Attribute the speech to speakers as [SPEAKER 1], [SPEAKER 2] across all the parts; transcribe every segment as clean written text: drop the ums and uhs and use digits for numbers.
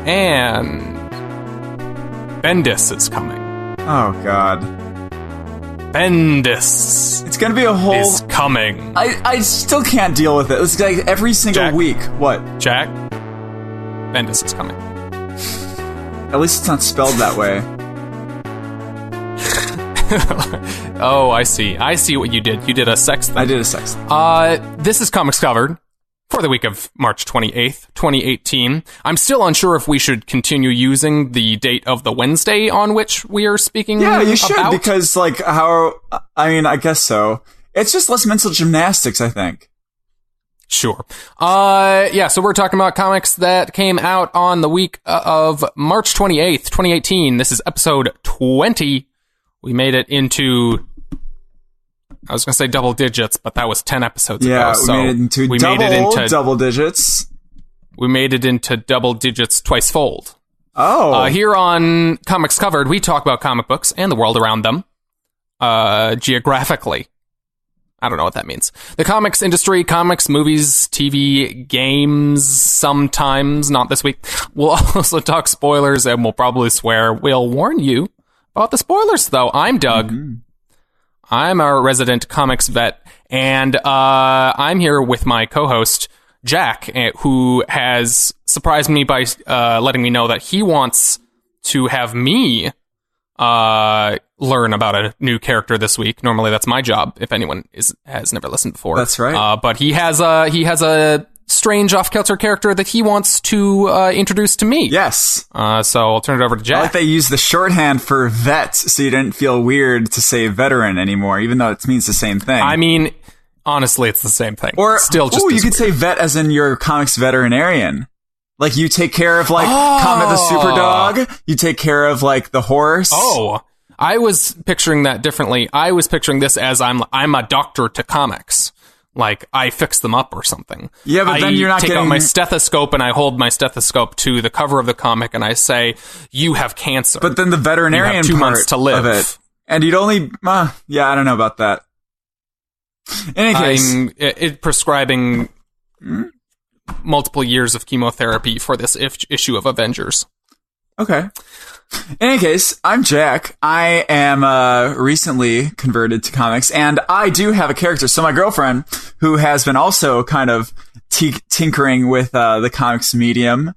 [SPEAKER 1] And Bendis is coming.
[SPEAKER 2] Oh, God.
[SPEAKER 1] Bendis.
[SPEAKER 2] It's gonna be a whole...
[SPEAKER 1] is coming.
[SPEAKER 2] I still can't deal with it. It's like every single week. What?
[SPEAKER 1] Jack? Bendis is coming.
[SPEAKER 2] At least it's not spelled that way.
[SPEAKER 1] Oh, I see. I see what you did. You did a sex thing.
[SPEAKER 2] I did a sex thing.
[SPEAKER 1] This is Comics Covered for the week of March 28th, 2018. I'm still unsure if we should continue using the date of the Wednesday on which we are speaking
[SPEAKER 2] Yeah, you should,
[SPEAKER 1] about.
[SPEAKER 2] because, like, I guess so. It's just less mental gymnastics, I think.
[SPEAKER 1] Sure. Yeah, so we're talking about comics that came out on the week of March 28th, 2018. This is episode 20. We made it into... I was going to say double digits, but that was 10 episodes ago.
[SPEAKER 2] So we made it into double digits.
[SPEAKER 1] We made it into double digits twice fold.
[SPEAKER 2] Oh.
[SPEAKER 1] Here on Comics Covered, we talk about comic books and the world around them. Geographically. I don't know what that means. The comics industry, comics, movies, TV, games, sometimes, not this week. We'll also talk spoilers, and we'll probably swear. We'll warn you about the spoilers, though. I'm Doug. Mm-hmm. I'm our resident comics vet, and I'm here with my co-host, Jack, who has surprised me by letting me know that he wants to have me learn about a new character this week. Normally, that's my job, if anyone has never listened before.
[SPEAKER 2] That's right.
[SPEAKER 1] But he has a strange off-kilter character that he wants to introduce to me.
[SPEAKER 2] Yes.
[SPEAKER 1] So I'll turn it over to Jack.
[SPEAKER 2] I like they use the shorthand for vet, so you didn't feel weird to say veteran anymore, even though it means the same thing.
[SPEAKER 1] I mean, honestly, it's the same thing.
[SPEAKER 2] Or
[SPEAKER 1] still, just
[SPEAKER 2] you could say vet as in your comics veterinarian. Like, you take care of, like, Comet the super dog. You take care of, like, the horse.
[SPEAKER 1] Oh, I was picturing that differently. I was picturing this as I'm a doctor to comics. Like, I fix them up or something.
[SPEAKER 2] Yeah, but then you're not
[SPEAKER 1] getting... I take out my stethoscope and I hold my stethoscope to the cover of the comic and I say, you have cancer.
[SPEAKER 2] But then the veterinarian
[SPEAKER 1] you have 2 months to live.
[SPEAKER 2] Of it. And you'd only... yeah, I don't know about that. In any case...
[SPEAKER 1] I'm prescribing multiple years of chemotherapy for this issue of Avengers.
[SPEAKER 2] Okay. In any case, I'm Jack. I am recently converted to comics, and I do have a character. So my girlfriend, who has been also kind of tinkering with the comics medium,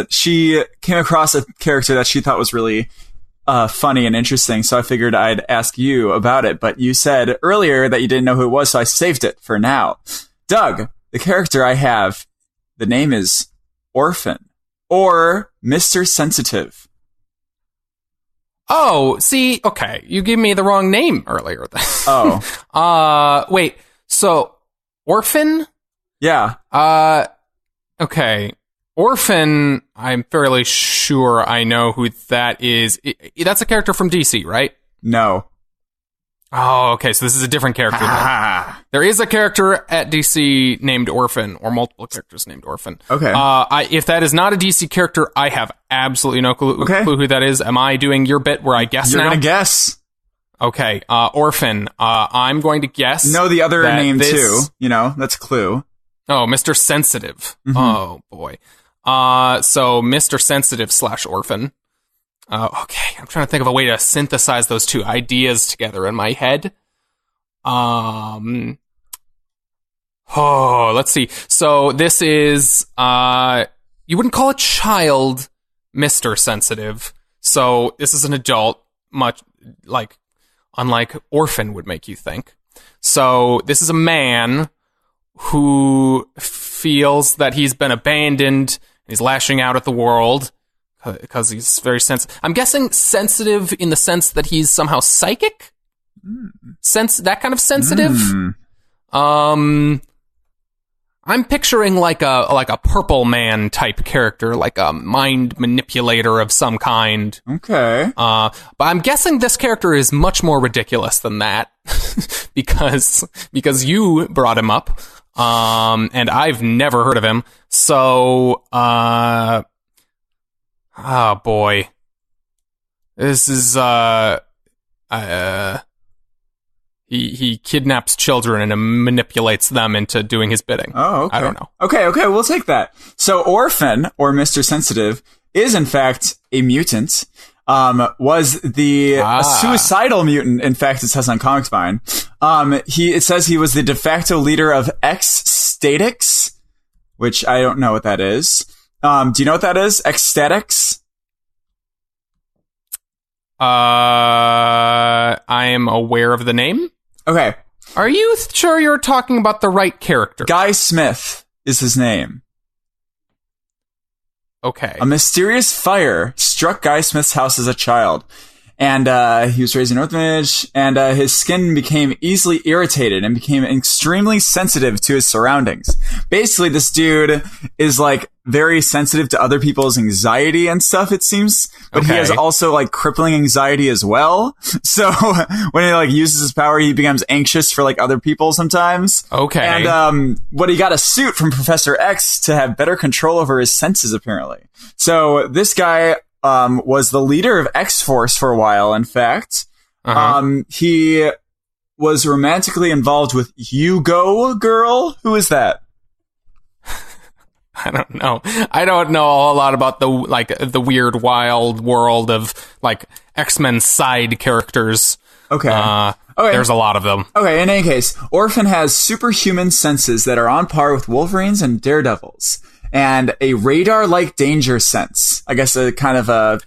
[SPEAKER 2] she came across a character that she thought was really funny and interesting, so I figured I'd ask you about it. But you said earlier that you didn't know who it was, so I saved it for now. Doug, the character I have, the name is Orphan. Or Mr. Sensitive.
[SPEAKER 1] Oh, see, okay. You gave me the wrong name earlier.
[SPEAKER 2] Oh.
[SPEAKER 1] Wait. So, Orphan?
[SPEAKER 2] Yeah.
[SPEAKER 1] Okay. Orphan, I'm fairly sure I know who that is. That's a character from DC, right?
[SPEAKER 2] No.
[SPEAKER 1] Oh, okay. So this is a different character. There is a character at DC named Orphan, or multiple characters named Orphan.
[SPEAKER 2] Okay.
[SPEAKER 1] If that is not a DC character, I have absolutely no clue who that is. Am I doing your bit where I guess now?
[SPEAKER 2] You're going to guess.
[SPEAKER 1] Okay. Orphan. I'm going to guess.
[SPEAKER 2] No, the other name too. You know, that's a clue.
[SPEAKER 1] Oh, Mr. Sensitive. Mm-hmm. Oh, boy. So Mr. Sensitive / Orphan. Okay, I'm trying to think of a way to synthesize those two ideas together in my head. Let's see. So this is, you wouldn't call a child Mr. Sensitive. So this is an adult, much like, unlike Orphan would make you think. So this is a man who feels that he's been abandoned. He's lashing out at the world. Because he's very sensitive. I'm guessing sensitive in the sense that he's somehow psychic? That kind of sensitive? I'm picturing like a Purple Man type character, like a mind manipulator of some kind.
[SPEAKER 2] Okay.
[SPEAKER 1] But I'm guessing this character is much more ridiculous than that. because you brought him up. And I've never heard of him. So, oh boy. This is, He kidnaps children and manipulates them into doing his bidding.
[SPEAKER 2] Oh, okay.
[SPEAKER 1] I don't know.
[SPEAKER 2] Okay, we'll take that. So Orphan, or Mr. Sensitive, is in fact a mutant. Was the suicidal mutant. In fact, it says on Comics Vine. It says he was the de facto leader of X-Statix, which I don't know what that is. Do you know what that is? X-Statix?
[SPEAKER 1] I am aware of the name.
[SPEAKER 2] Okay.
[SPEAKER 1] Are you sure you're talking about the right character?
[SPEAKER 2] Guy Smith is his name.
[SPEAKER 1] Okay.
[SPEAKER 2] A mysterious fire struck Guy Smith's house as a child. And he was raised in an orphanage, and his skin became easily irritated and became extremely sensitive to his surroundings. Basically, this dude is like very sensitive to other people's anxiety and stuff, it seems. But he has also like crippling anxiety as well. So when he like uses his power, he becomes anxious for like other people sometimes.
[SPEAKER 1] Okay.
[SPEAKER 2] And but he got a suit from Professor X to have better control over his senses, apparently. So this guy was the leader of X-Force for a while, in fact. He was romantically involved with Hugo Girl. Who is that?
[SPEAKER 1] I don't know. I don't know a whole lot about the weird, wild world of like X-Men side characters.
[SPEAKER 2] Okay.
[SPEAKER 1] There's a lot of them.
[SPEAKER 2] Okay, in any case, Orphan has superhuman senses that are on par with Wolverines and Daredevils. And a radar-like danger sense. I guess a kind of a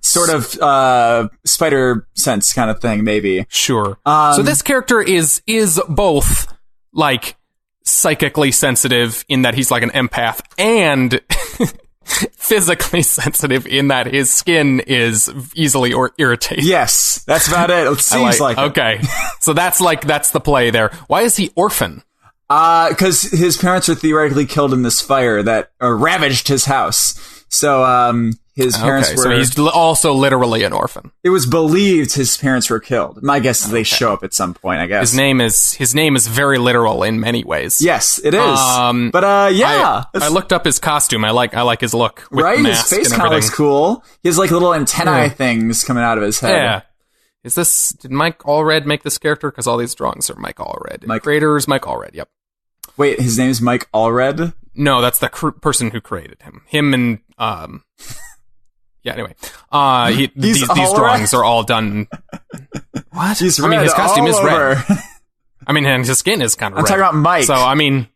[SPEAKER 2] sort of spider sense kind of thing, maybe.
[SPEAKER 1] Sure. So this character is both like psychically sensitive in that he's like an empath, and physically sensitive in that his skin is easily irritated.
[SPEAKER 2] Yes, that's about it. It seems like it.
[SPEAKER 1] Okay. So that's the play there. Why is he orphan?
[SPEAKER 2] Because his parents were theoretically killed in this fire that ravaged his house. So, his parents were...
[SPEAKER 1] So he's also literally an orphan.
[SPEAKER 2] It was believed his parents were killed. My guess is they show up at some point, I guess.
[SPEAKER 1] His name is very literal in many ways.
[SPEAKER 2] Yes, it is. Yeah.
[SPEAKER 1] I looked up his costume. I like his look. With
[SPEAKER 2] right?
[SPEAKER 1] The
[SPEAKER 2] His
[SPEAKER 1] mask
[SPEAKER 2] face kind of looks cool. He has like little antennae things coming out of his head.
[SPEAKER 1] Yeah. Did Mike Allred make this character? Because all these drawings are Mike Allred. Creator's Mike Allred, yep.
[SPEAKER 2] Wait, his name is Mike Allred?
[SPEAKER 1] No, that's the person who created him. Him and, yeah, anyway. These drawings are all done. What?
[SPEAKER 2] He's
[SPEAKER 1] I mean, his costume is red.
[SPEAKER 2] over.
[SPEAKER 1] I mean, and his skin is kind of red.
[SPEAKER 2] I'm talking about Mike.
[SPEAKER 1] So, I mean,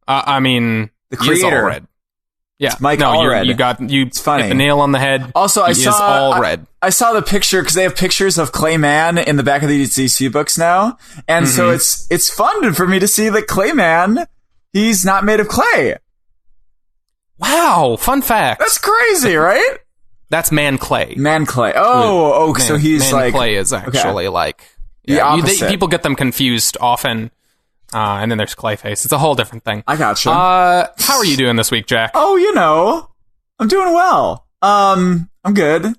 [SPEAKER 2] the creator.
[SPEAKER 1] He is all red. Yeah,
[SPEAKER 2] it's Mike Allred.
[SPEAKER 1] You
[SPEAKER 2] it's funny.
[SPEAKER 1] hit the nail on the head.
[SPEAKER 2] Also,
[SPEAKER 1] is all red.
[SPEAKER 2] I saw the picture because they have pictures of Clayman in the back of these DC books now, and so it's fun for me to see that Clayman, he's not made of clay.
[SPEAKER 1] Wow, fun fact.
[SPEAKER 2] That's crazy, right?
[SPEAKER 1] That's Man Clay.
[SPEAKER 2] Man Clay. Oh, so he's
[SPEAKER 1] Man Clay is actually like
[SPEAKER 2] the opposite.
[SPEAKER 1] People get them confused often. And then there's Clayface. It's a whole different thing.
[SPEAKER 2] I gotcha.
[SPEAKER 1] How are you doing this week, Jack?
[SPEAKER 2] Oh, I'm doing well. I'm good.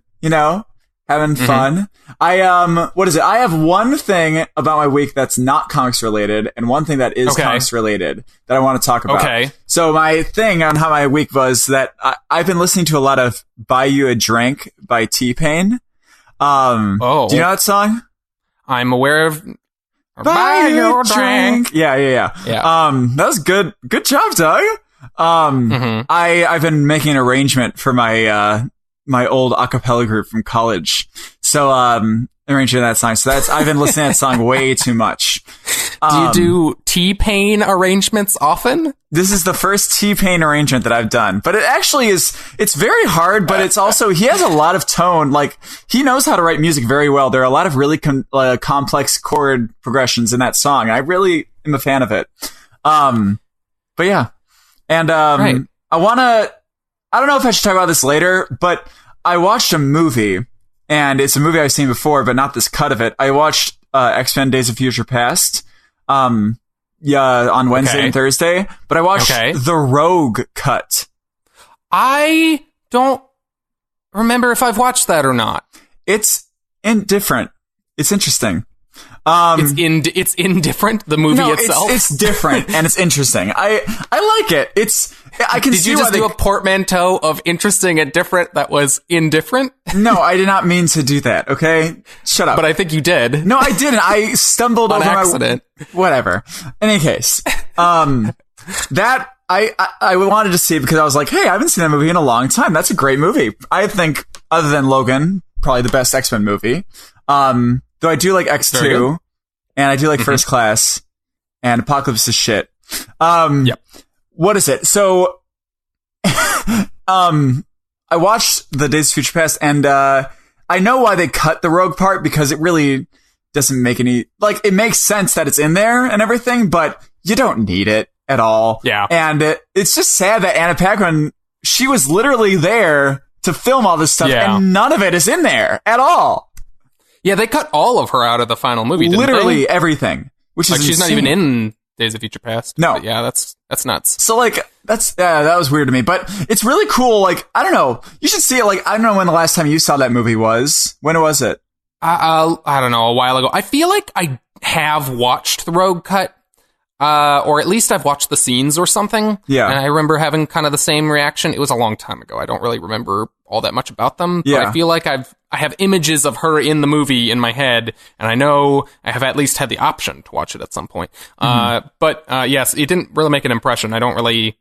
[SPEAKER 2] Having fun. What is it? I have one thing about my week that's not comics related, and one thing that is comics related that I want to talk about.
[SPEAKER 1] Okay.
[SPEAKER 2] So my thing on how my week was that I've been listening to a lot of "Buy You a Drink" by T-Pain. Do you know that song?
[SPEAKER 1] I'm aware of.
[SPEAKER 2] Buy you a drink. Yeah. That was good. Good job, Doug. I've been making an arrangement for my my old a cappella group from college. So arranging that song. So I've been listening to that song way too much.
[SPEAKER 1] Do you do T-Pain arrangements often?
[SPEAKER 2] This is the first T-Pain arrangement that I've done, but it actually it's very hard, but it's also, he has a lot of tone. Like, he knows how to write music very well. There are a lot of really complex chord progressions in that song. I really am a fan of it. But yeah. And, right. I don't know if I should talk about this later, but I watched a movie, and it's a movie I've seen before, but not this cut of it. I watched, X-Men Days of Future Past. On Wednesday and Thursday, but I watched the Rogue cut.
[SPEAKER 1] I don't remember if I've watched that or not.
[SPEAKER 2] It's indifferent. It's interesting.
[SPEAKER 1] It's indifferent. The movie itself.
[SPEAKER 2] It's different and it's interesting. I like it. I can
[SPEAKER 1] Did
[SPEAKER 2] see
[SPEAKER 1] you
[SPEAKER 2] why
[SPEAKER 1] just do a portmanteau of interesting and different that was indifferent?
[SPEAKER 2] No, I did not mean to do that. Okay, shut up.
[SPEAKER 1] But I think you did.
[SPEAKER 2] No, I didn't. I stumbled
[SPEAKER 1] on
[SPEAKER 2] over
[SPEAKER 1] accident.
[SPEAKER 2] Whatever. In any case, that I wanted to see it because I was like, hey, I haven't seen that movie in a long time. That's a great movie. I think, other than Logan, probably the best X-Men movie. Though I do like X2, and I do like First Class, and Apocalypse is shit.
[SPEAKER 1] Yep.
[SPEAKER 2] What is it? So, I watched the Days of Future Past, and I know why they cut the Rogue part, because it really doesn't make any... Like, it makes sense that it's in there and everything, but you don't need it at all.
[SPEAKER 1] Yeah.
[SPEAKER 2] And it's just sad that Anna Paquin, she was literally there to film all this stuff, and none of it is in there at all.
[SPEAKER 1] Yeah, they cut all of her out of the final movie, didn't
[SPEAKER 2] literally
[SPEAKER 1] they?
[SPEAKER 2] Everything. Which
[SPEAKER 1] like,
[SPEAKER 2] is
[SPEAKER 1] she's
[SPEAKER 2] insane.
[SPEAKER 1] not even in Days of Future Past.
[SPEAKER 2] No.
[SPEAKER 1] But yeah, that's nuts.
[SPEAKER 2] So, like, that was weird to me. But it's really cool. Like, I don't know. You should see it. Like, I don't know when the last time you saw that movie was. When was it?
[SPEAKER 1] I don't know, a while ago. I feel like I have watched the Rogue cut. Or at least I've watched the scenes or something.
[SPEAKER 2] Yeah.
[SPEAKER 1] And I remember having kind of the same reaction. It was a long time ago. I don't really remember all that much about them.
[SPEAKER 2] Yeah.
[SPEAKER 1] But I feel like I have images of her in the movie in my head, and I know I have at least had the option to watch it at some point. But yes, it didn't really make an impression. I don't really...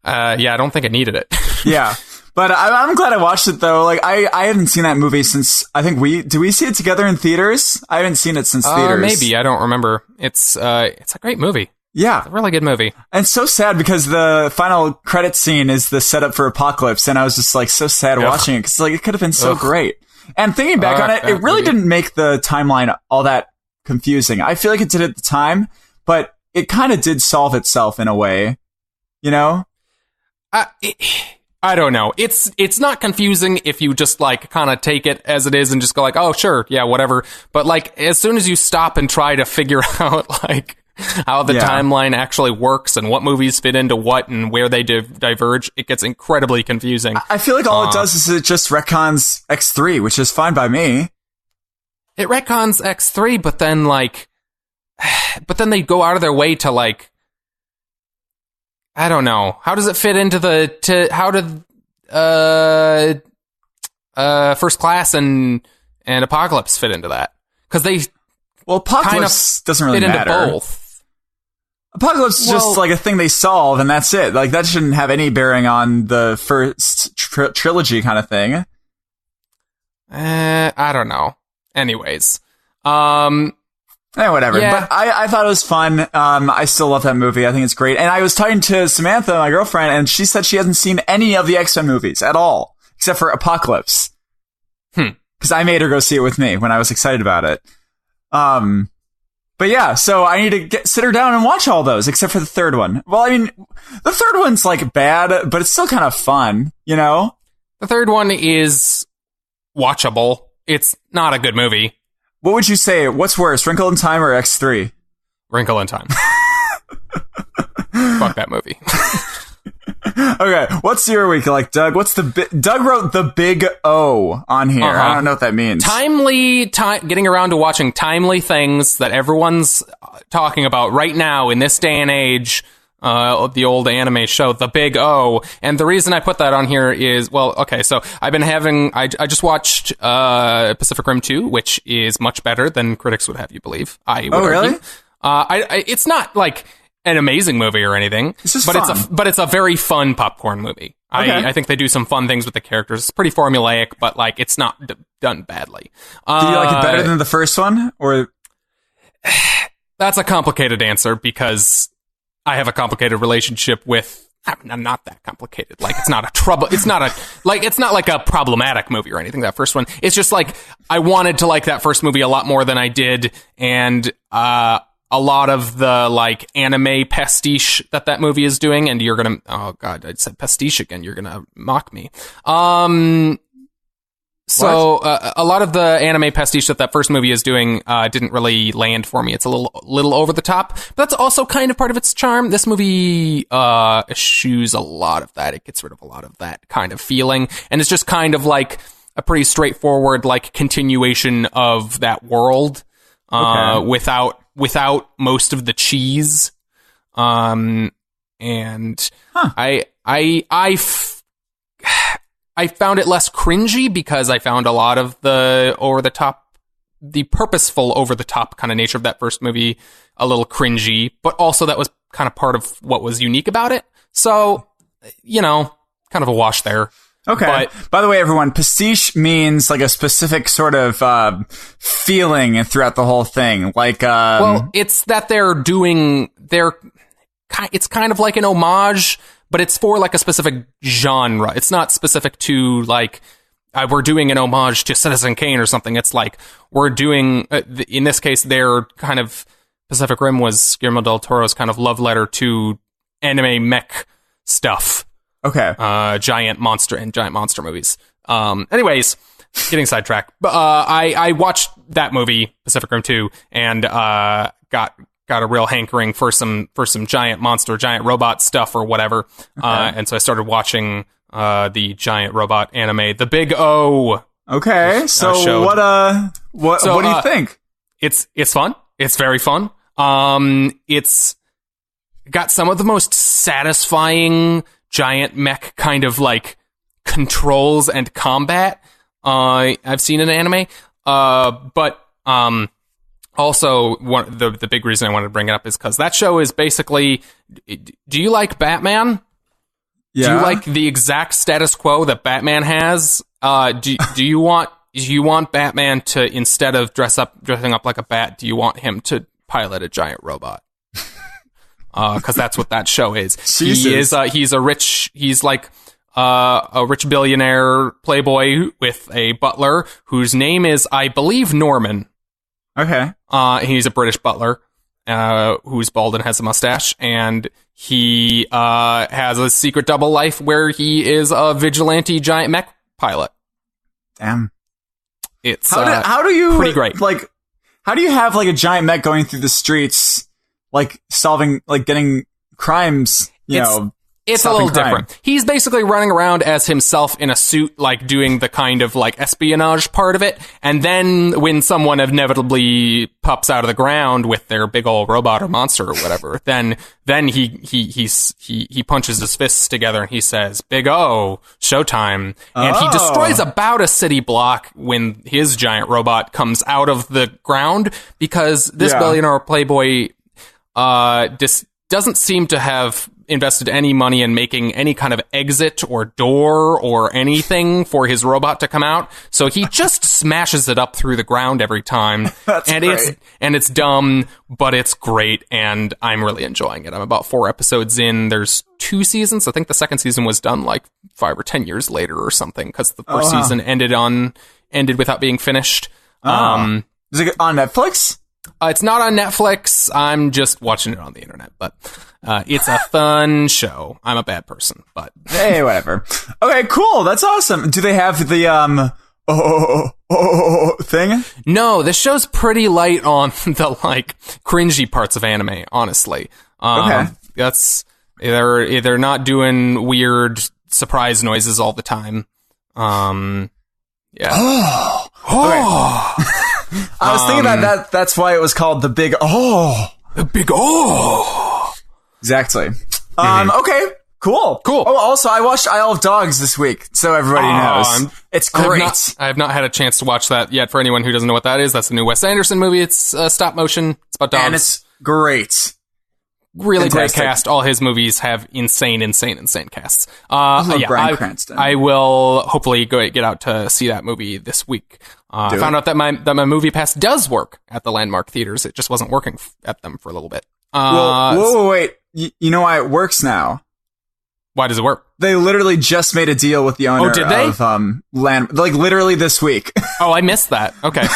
[SPEAKER 1] I don't think it needed it.
[SPEAKER 2] Yeah. But I'm glad I watched it, though. Like, I haven't seen that movie since, I think did we see it together in theaters? I haven't seen it since theaters.
[SPEAKER 1] Maybe, I don't remember. It's a great movie.
[SPEAKER 2] Yeah.
[SPEAKER 1] It's a really good movie.
[SPEAKER 2] And it's so sad because the final credit scene is the setup for Apocalypse, and I was just, like, so sad watching it, because, like, it could have been so great. And thinking back on it, it really didn't make the timeline all that confusing. I feel like it did at the time, but it kind of did solve itself in a way, you know?
[SPEAKER 1] I don't know. It's not confusing if you just like kind of take it as it is and just go like, oh, sure, yeah, whatever. But like as soon as you stop and try to figure out like how the timeline actually works and what movies fit into what and where they diverge, it gets incredibly confusing.
[SPEAKER 2] I feel like all it does is it just retcons X3, which is fine by me.
[SPEAKER 1] It retcons X3, but then they go out of their way to like, I don't know. How does it fit into how did First Class and Apocalypse fit into that? Because
[SPEAKER 2] Apocalypse
[SPEAKER 1] kind of
[SPEAKER 2] doesn't really
[SPEAKER 1] fit
[SPEAKER 2] matter.
[SPEAKER 1] into both.
[SPEAKER 2] Apocalypse is just like a thing they solve, and that's it. Like that shouldn't have any bearing on the first trilogy kind of thing.
[SPEAKER 1] I don't know. Anyways,
[SPEAKER 2] whatever.
[SPEAKER 1] Yeah.
[SPEAKER 2] But I thought it was fun. I still love that movie. I think it's great. And I was talking to Samantha, my girlfriend, and she said she hasn't seen any of the X-Men movies at all, except for Apocalypse. Because I made her go see it with me when I was excited about it. But yeah, so I need to sit her down and watch all those, except for the third one. Well, I mean, the third one's like bad, but it's still kind of fun, you know?
[SPEAKER 1] The third one is watchable. It's not a good movie.
[SPEAKER 2] What would you say? What's worse, Wrinkle in Time or X3?
[SPEAKER 1] Wrinkle in Time. Fuck that movie.
[SPEAKER 2] Okay, what's your week like, Doug? Doug wrote the big O on here. I don't know what that means.
[SPEAKER 1] Getting around to watching timely things that everyone's talking about right now in this day and age. The old anime show, The Big O. And the reason I put that on here is, well, okay, so I've been I just watched Pacific Rim 2, which is much better than critics would have you believe. I would argue. Really? It's not like an amazing movie or anything, but it's a very fun popcorn movie. Okay. I think they do some fun things with the characters. It's pretty formulaic, but like it's not done badly.
[SPEAKER 2] Do you like it better than the first one, or?
[SPEAKER 1] That's a complicated answer because I have a complicated relationship with. I'm not that complicated. Like it's not like a problematic movie or anything. That first one, it's just like I wanted to like that first movie a lot more than I did, and a lot of the like anime pastiche that movie is doing, and you're gonna, oh god, I said pastiche again. You're gonna mock me. So a lot of the anime pastiche that first movie is doing didn't really land for me. It's a little over the top, but that's also kind of part of its charm. This movie eschews a lot of that. It gets rid of a lot of that kind of feeling, and it's just kind of like a pretty straightforward like continuation of that world.
[SPEAKER 2] Okay.
[SPEAKER 1] without most of the cheese. And I found it less cringy because I found a lot of the purposeful over the top kind of nature of that first movie a little cringy, but also that was kind of part of what was unique about it. So, kind of a wash there.
[SPEAKER 2] Okay.
[SPEAKER 1] But,
[SPEAKER 2] by the way, everyone, pastiche means like a specific sort of feeling throughout the whole thing. Like,
[SPEAKER 1] well, it's that it's kind of like an homage, but it's for like a specific genre. It's not specific to like, we're doing an homage to Citizen Kane or something. It's like we're doing, in this case, their kind of Pacific Rim was Guillermo del Toro's kind of love letter to anime mech stuff.
[SPEAKER 2] Okay.
[SPEAKER 1] Giant monster movies. Anyways, getting sidetracked. I watched that movie, Pacific Rim 2, and got a real hankering for some giant robot stuff or whatever.
[SPEAKER 2] Okay.
[SPEAKER 1] And so I started watching the giant robot anime, The Big O.
[SPEAKER 2] Okay. So what do you think?
[SPEAKER 1] It's fun. It's very fun. It's got some of the most satisfying giant mech kind of like controls and combat I've seen in anime. But also the big reason I wanted to bring it up is because that show is basically, do you like Batman?
[SPEAKER 2] Yeah.
[SPEAKER 1] Do you like the exact status quo that Batman has? Do you want Batman to, instead of dressing up like a bat, do you want him to pilot a giant robot? Because that's what that show is.
[SPEAKER 2] Jesus.
[SPEAKER 1] He's a rich billionaire playboy with a butler whose name is, I believe, Norman.
[SPEAKER 2] Okay.
[SPEAKER 1] He's a British butler who's bald and has a mustache, and he has a secret double life where he is a vigilante giant mech pilot.
[SPEAKER 2] Damn.
[SPEAKER 1] It's
[SPEAKER 2] how do you
[SPEAKER 1] pretty great.
[SPEAKER 2] Like, how do you have like a giant mech going through the streets, like solving, like getting crimes?
[SPEAKER 1] It's a little different. He's basically running around as himself in a suit, like doing the kind of like espionage part of it. And then when someone inevitably pops out of the ground with their big old robot or monster or whatever, then he punches his fists together and he says, "Big O, showtime." And he destroys about a city block when his giant robot comes out of the ground, because this billionaire playboy doesn't seem to have invested any money in making any kind of exit or door or anything for his robot to come out. So he just smashes it up through the ground every time.
[SPEAKER 2] That's great.
[SPEAKER 1] It's dumb, but it's great, and I'm really enjoying it. I'm about 4 episodes in. There's 2 seasons. I think the second season was done like 5 or 10 years later or something, because the first season ended without being finished.
[SPEAKER 2] Is it on Netflix?
[SPEAKER 1] It's not on Netflix. I'm just watching it on the internet, but it's a fun show. I'm a bad person, but
[SPEAKER 2] hey, whatever. Okay, cool. That's awesome. Do they have the thing?
[SPEAKER 1] No, this show's pretty light on the like cringy parts of anime, honestly.
[SPEAKER 2] Okay.
[SPEAKER 1] They're not doing weird surprise noises all the time. Yeah.
[SPEAKER 2] Okay. I was thinking that that's why it was called The Big O.
[SPEAKER 1] The Big O.
[SPEAKER 2] Exactly. Okay. Cool. Oh, also, I watched Isle of Dogs this week, so everybody knows. It's great.
[SPEAKER 1] I have not had a chance to watch that yet. For anyone who doesn't know what that is, that's the new Wes Anderson movie. It's stop motion. It's about dogs.
[SPEAKER 2] And it's great.
[SPEAKER 1] Really
[SPEAKER 2] Fantastic.
[SPEAKER 1] great cast. All his movies have insane casts.
[SPEAKER 2] Bryan Cranston.
[SPEAKER 1] I will hopefully get out to see that movie this week. I found out that my movie pass does work at the Landmark theaters. It just wasn't working at them for a little bit.
[SPEAKER 2] Wait. You know why it works now?
[SPEAKER 1] Why does it work?
[SPEAKER 2] They literally just made a deal with the owner
[SPEAKER 1] did they?
[SPEAKER 2] of like literally this week.
[SPEAKER 1] Oh, I missed that. Okay.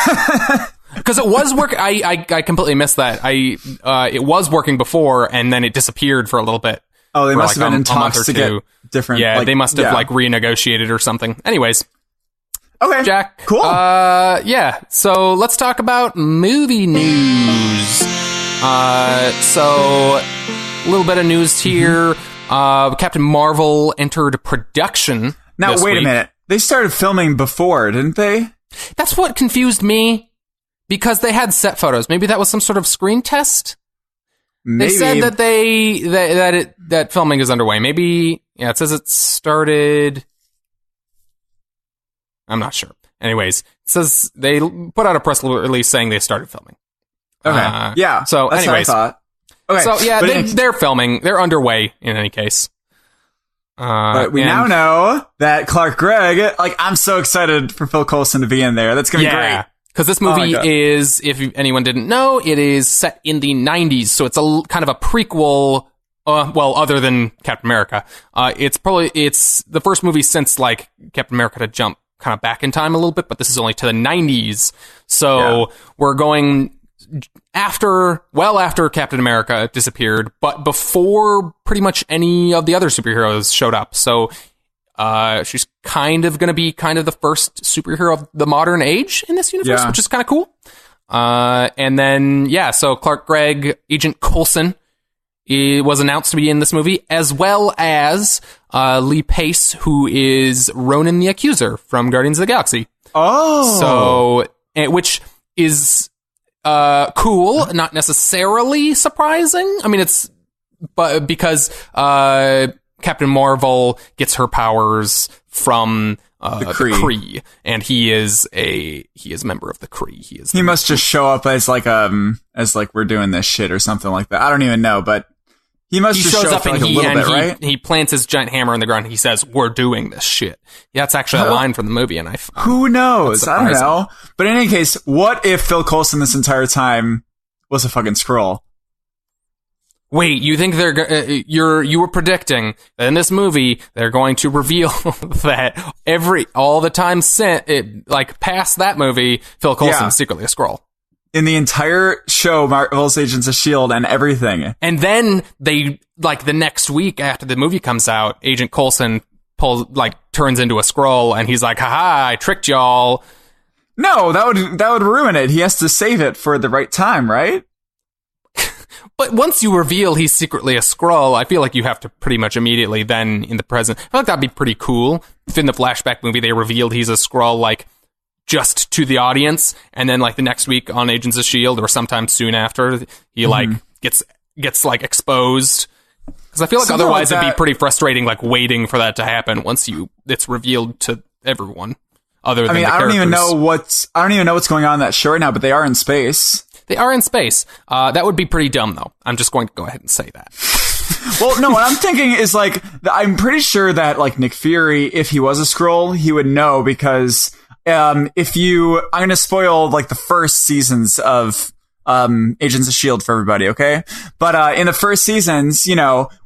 [SPEAKER 1] Because it was working. I completely missed that. It was working before, and then it disappeared for a little bit.
[SPEAKER 2] Oh, they must have been in talks to get different.
[SPEAKER 1] Yeah, they must have like renegotiated or something. Anyways.
[SPEAKER 2] Okay.
[SPEAKER 1] Jack.
[SPEAKER 2] Cool.
[SPEAKER 1] Yeah. So let's talk about movie news. So a little bit of news here. Captain Marvel entered production.
[SPEAKER 2] Now, wait a minute. They started filming before, didn't they?
[SPEAKER 1] That's what confused me. Because they had set photos. Maybe that was some sort of screen test?
[SPEAKER 2] Maybe.
[SPEAKER 1] They said that filming is underway. Maybe, yeah, it says it started... I'm not sure. Anyways, it says they put out a press release saying they started filming.
[SPEAKER 2] Okay. Yeah.
[SPEAKER 1] So,
[SPEAKER 2] that's
[SPEAKER 1] anyways.
[SPEAKER 2] what I thought. Okay.
[SPEAKER 1] So, yeah, they're filming. They're underway in any case.
[SPEAKER 2] But we now know that Clark Gregg, I'm so excited for Phil Coulson to be in there. That's going to be great.
[SPEAKER 1] Because this movie is, if anyone didn't know, it is set in the 90s. So it's a kind of a prequel, other than Captain America. It's the first movie since, Captain America to jump kind of back in time a little bit, but this is only to the 90s. So we're going after Captain America disappeared, but before pretty much any of the other superheroes showed up. So she's kind of going to be kind of the first superhero of the modern age in this universe, which is kind of cool. And then, so Clark Gregg, Agent Coulson, was announced to be in this movie, as well as Lee Pace, who is Ronan the Accuser from Guardians of the Galaxy.
[SPEAKER 2] Oh!
[SPEAKER 1] So, which is cool, not necessarily surprising. I mean, because Captain Marvel gets her powers from the Kree, and he is a member of the Kree. He
[SPEAKER 2] must just show up as we're doing this shit or something like that. I don't even know, but he must just show up for a little bit, right?
[SPEAKER 1] He plants his giant hammer in the ground and he says, "We're doing this shit." Yeah, that's actually a line from the movie, and
[SPEAKER 2] who knows? I don't know. But in any case, what if Phil Coulson this entire time was a fucking Skrull?
[SPEAKER 1] Wait, you think you were predicting that in this movie they're going to reveal that all the time past that movie, Phil Coulson is secretly a Skrull?
[SPEAKER 2] In the entire show, Marvel's Agents of S.H.I.E.L.D. and everything.
[SPEAKER 1] And then they, the next week after the movie comes out, Agent Coulson turns into a Skrull, and he's like, haha, I tricked y'all.
[SPEAKER 2] No, that would ruin it. He has to save it for the right time, right?
[SPEAKER 1] But once you reveal he's secretly a Skrull, I feel like you have to pretty much immediately then in the present. I feel like that'd be pretty cool. If in the flashback movie they revealed he's a Skrull, just to the audience, and then the next week on Agents of S.H.I.E.L.D. or sometime soon after, he gets exposed. Because I feel like otherwise it'd be pretty frustrating, waiting for that to happen once it's revealed to everyone. Other than the characters. I don't even know what's
[SPEAKER 2] going on in that show right now, but they are in space.
[SPEAKER 1] They are in space. That would be pretty dumb, though. I'm just going to go ahead and say that.
[SPEAKER 2] Well, no, what I'm thinking is I'm pretty sure that Nick Fury, if he was a Skrull, he would know, because I'm going to spoil the first seasons of Agents of S.H.I.E.L.D. for everybody, okay? But in the first seasons,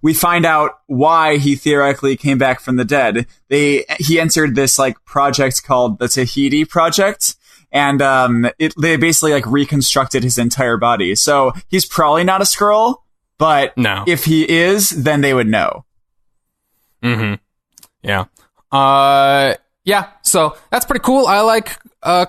[SPEAKER 2] we find out why he theoretically came back from the dead. He entered this project called the Tahiti Project, and they basically reconstructed his entire body. So he's probably not a Skrull, but if he is, then they would know.
[SPEAKER 1] Mm-hmm. Yeah. Yeah, so that's pretty cool. I like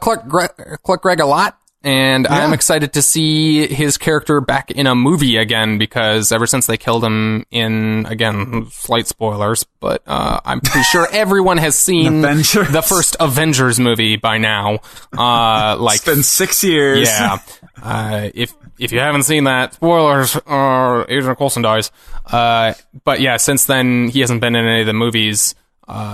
[SPEAKER 1] Clark Gregg a lot, and I'm excited to see his character back in a movie again, because ever since they killed him in, again, slight spoilers, but I'm pretty sure everyone has seen the first Avengers movie by now.
[SPEAKER 2] It's been 6 years.
[SPEAKER 1] Yeah. If you haven't seen that, spoilers, Agent Coulson dies. But yeah, since then, he hasn't been in any of the movies.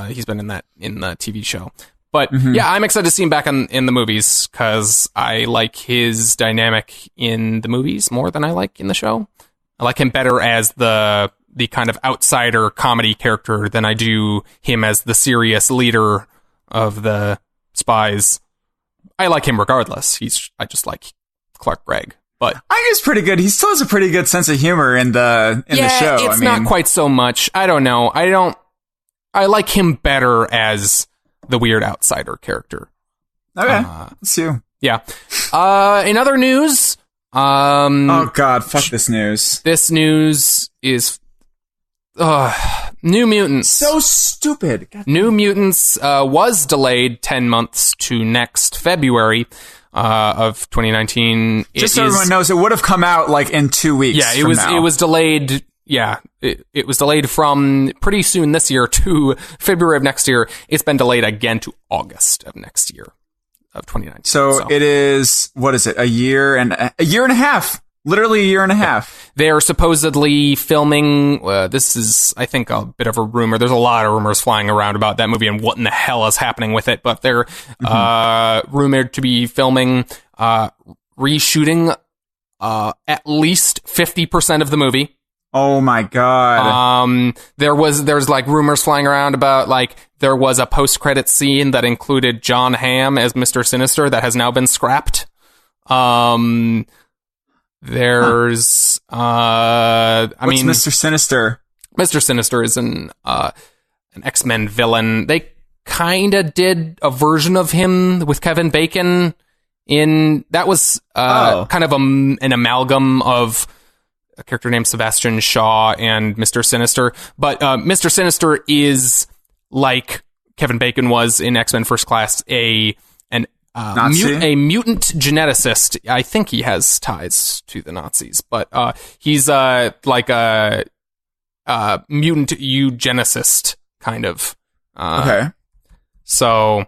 [SPEAKER 1] He's been in the TV show. But yeah, I'm excited to see him back in the movies, because I like his dynamic in the movies more than I like in the show. I like him better as the kind of outsider comedy character than I do him as the serious leader of the spies. I like him regardless. I just like Clark Gregg. But
[SPEAKER 2] I think he's pretty good. He still has a pretty good sense of humor in the show.
[SPEAKER 1] It's not quite so much. I don't know. I like him better as the weird outsider character.
[SPEAKER 2] Okay, that's you.
[SPEAKER 1] Yeah. In other news,
[SPEAKER 2] oh god, fuck this news.
[SPEAKER 1] This news is New Mutants.
[SPEAKER 2] So stupid. God.
[SPEAKER 1] New Mutants was delayed 10 months to next February of 2019.
[SPEAKER 2] Just so everyone knows, it would have come out in 2 weeks.
[SPEAKER 1] Yeah, it was delayed. Yeah, it was delayed from pretty soon this year to February of next year. It's been delayed again to August of next year. of 2019.
[SPEAKER 2] So it is, what is it? A year and a half. Literally a year and a half.
[SPEAKER 1] They are supposedly filming, this is, I think, a bit of a rumor. There's a lot of rumors flying around about that movie and what in the hell is happening with it. But they're rumored to be filming, reshooting at least 50% of the movie.
[SPEAKER 2] Oh my god.
[SPEAKER 1] There's like rumors flying around about like there was a post-credit scene that included John Hamm as Mr. Sinister that has now been scrapped. There's
[SPEAKER 2] What's Mr. Sinister?
[SPEAKER 1] Mr. Sinister is an X-Men villain. They kind of did a version of him with Kevin Bacon that was kind of an amalgam of a character named Sebastian Shaw and Mr. Sinister. But Mr. Sinister is like Kevin Bacon was in X-Men First Class, a mutant geneticist. I think he has ties to the Nazis, but he's like a mutant eugenicist kind of.
[SPEAKER 2] Okay.
[SPEAKER 1] So,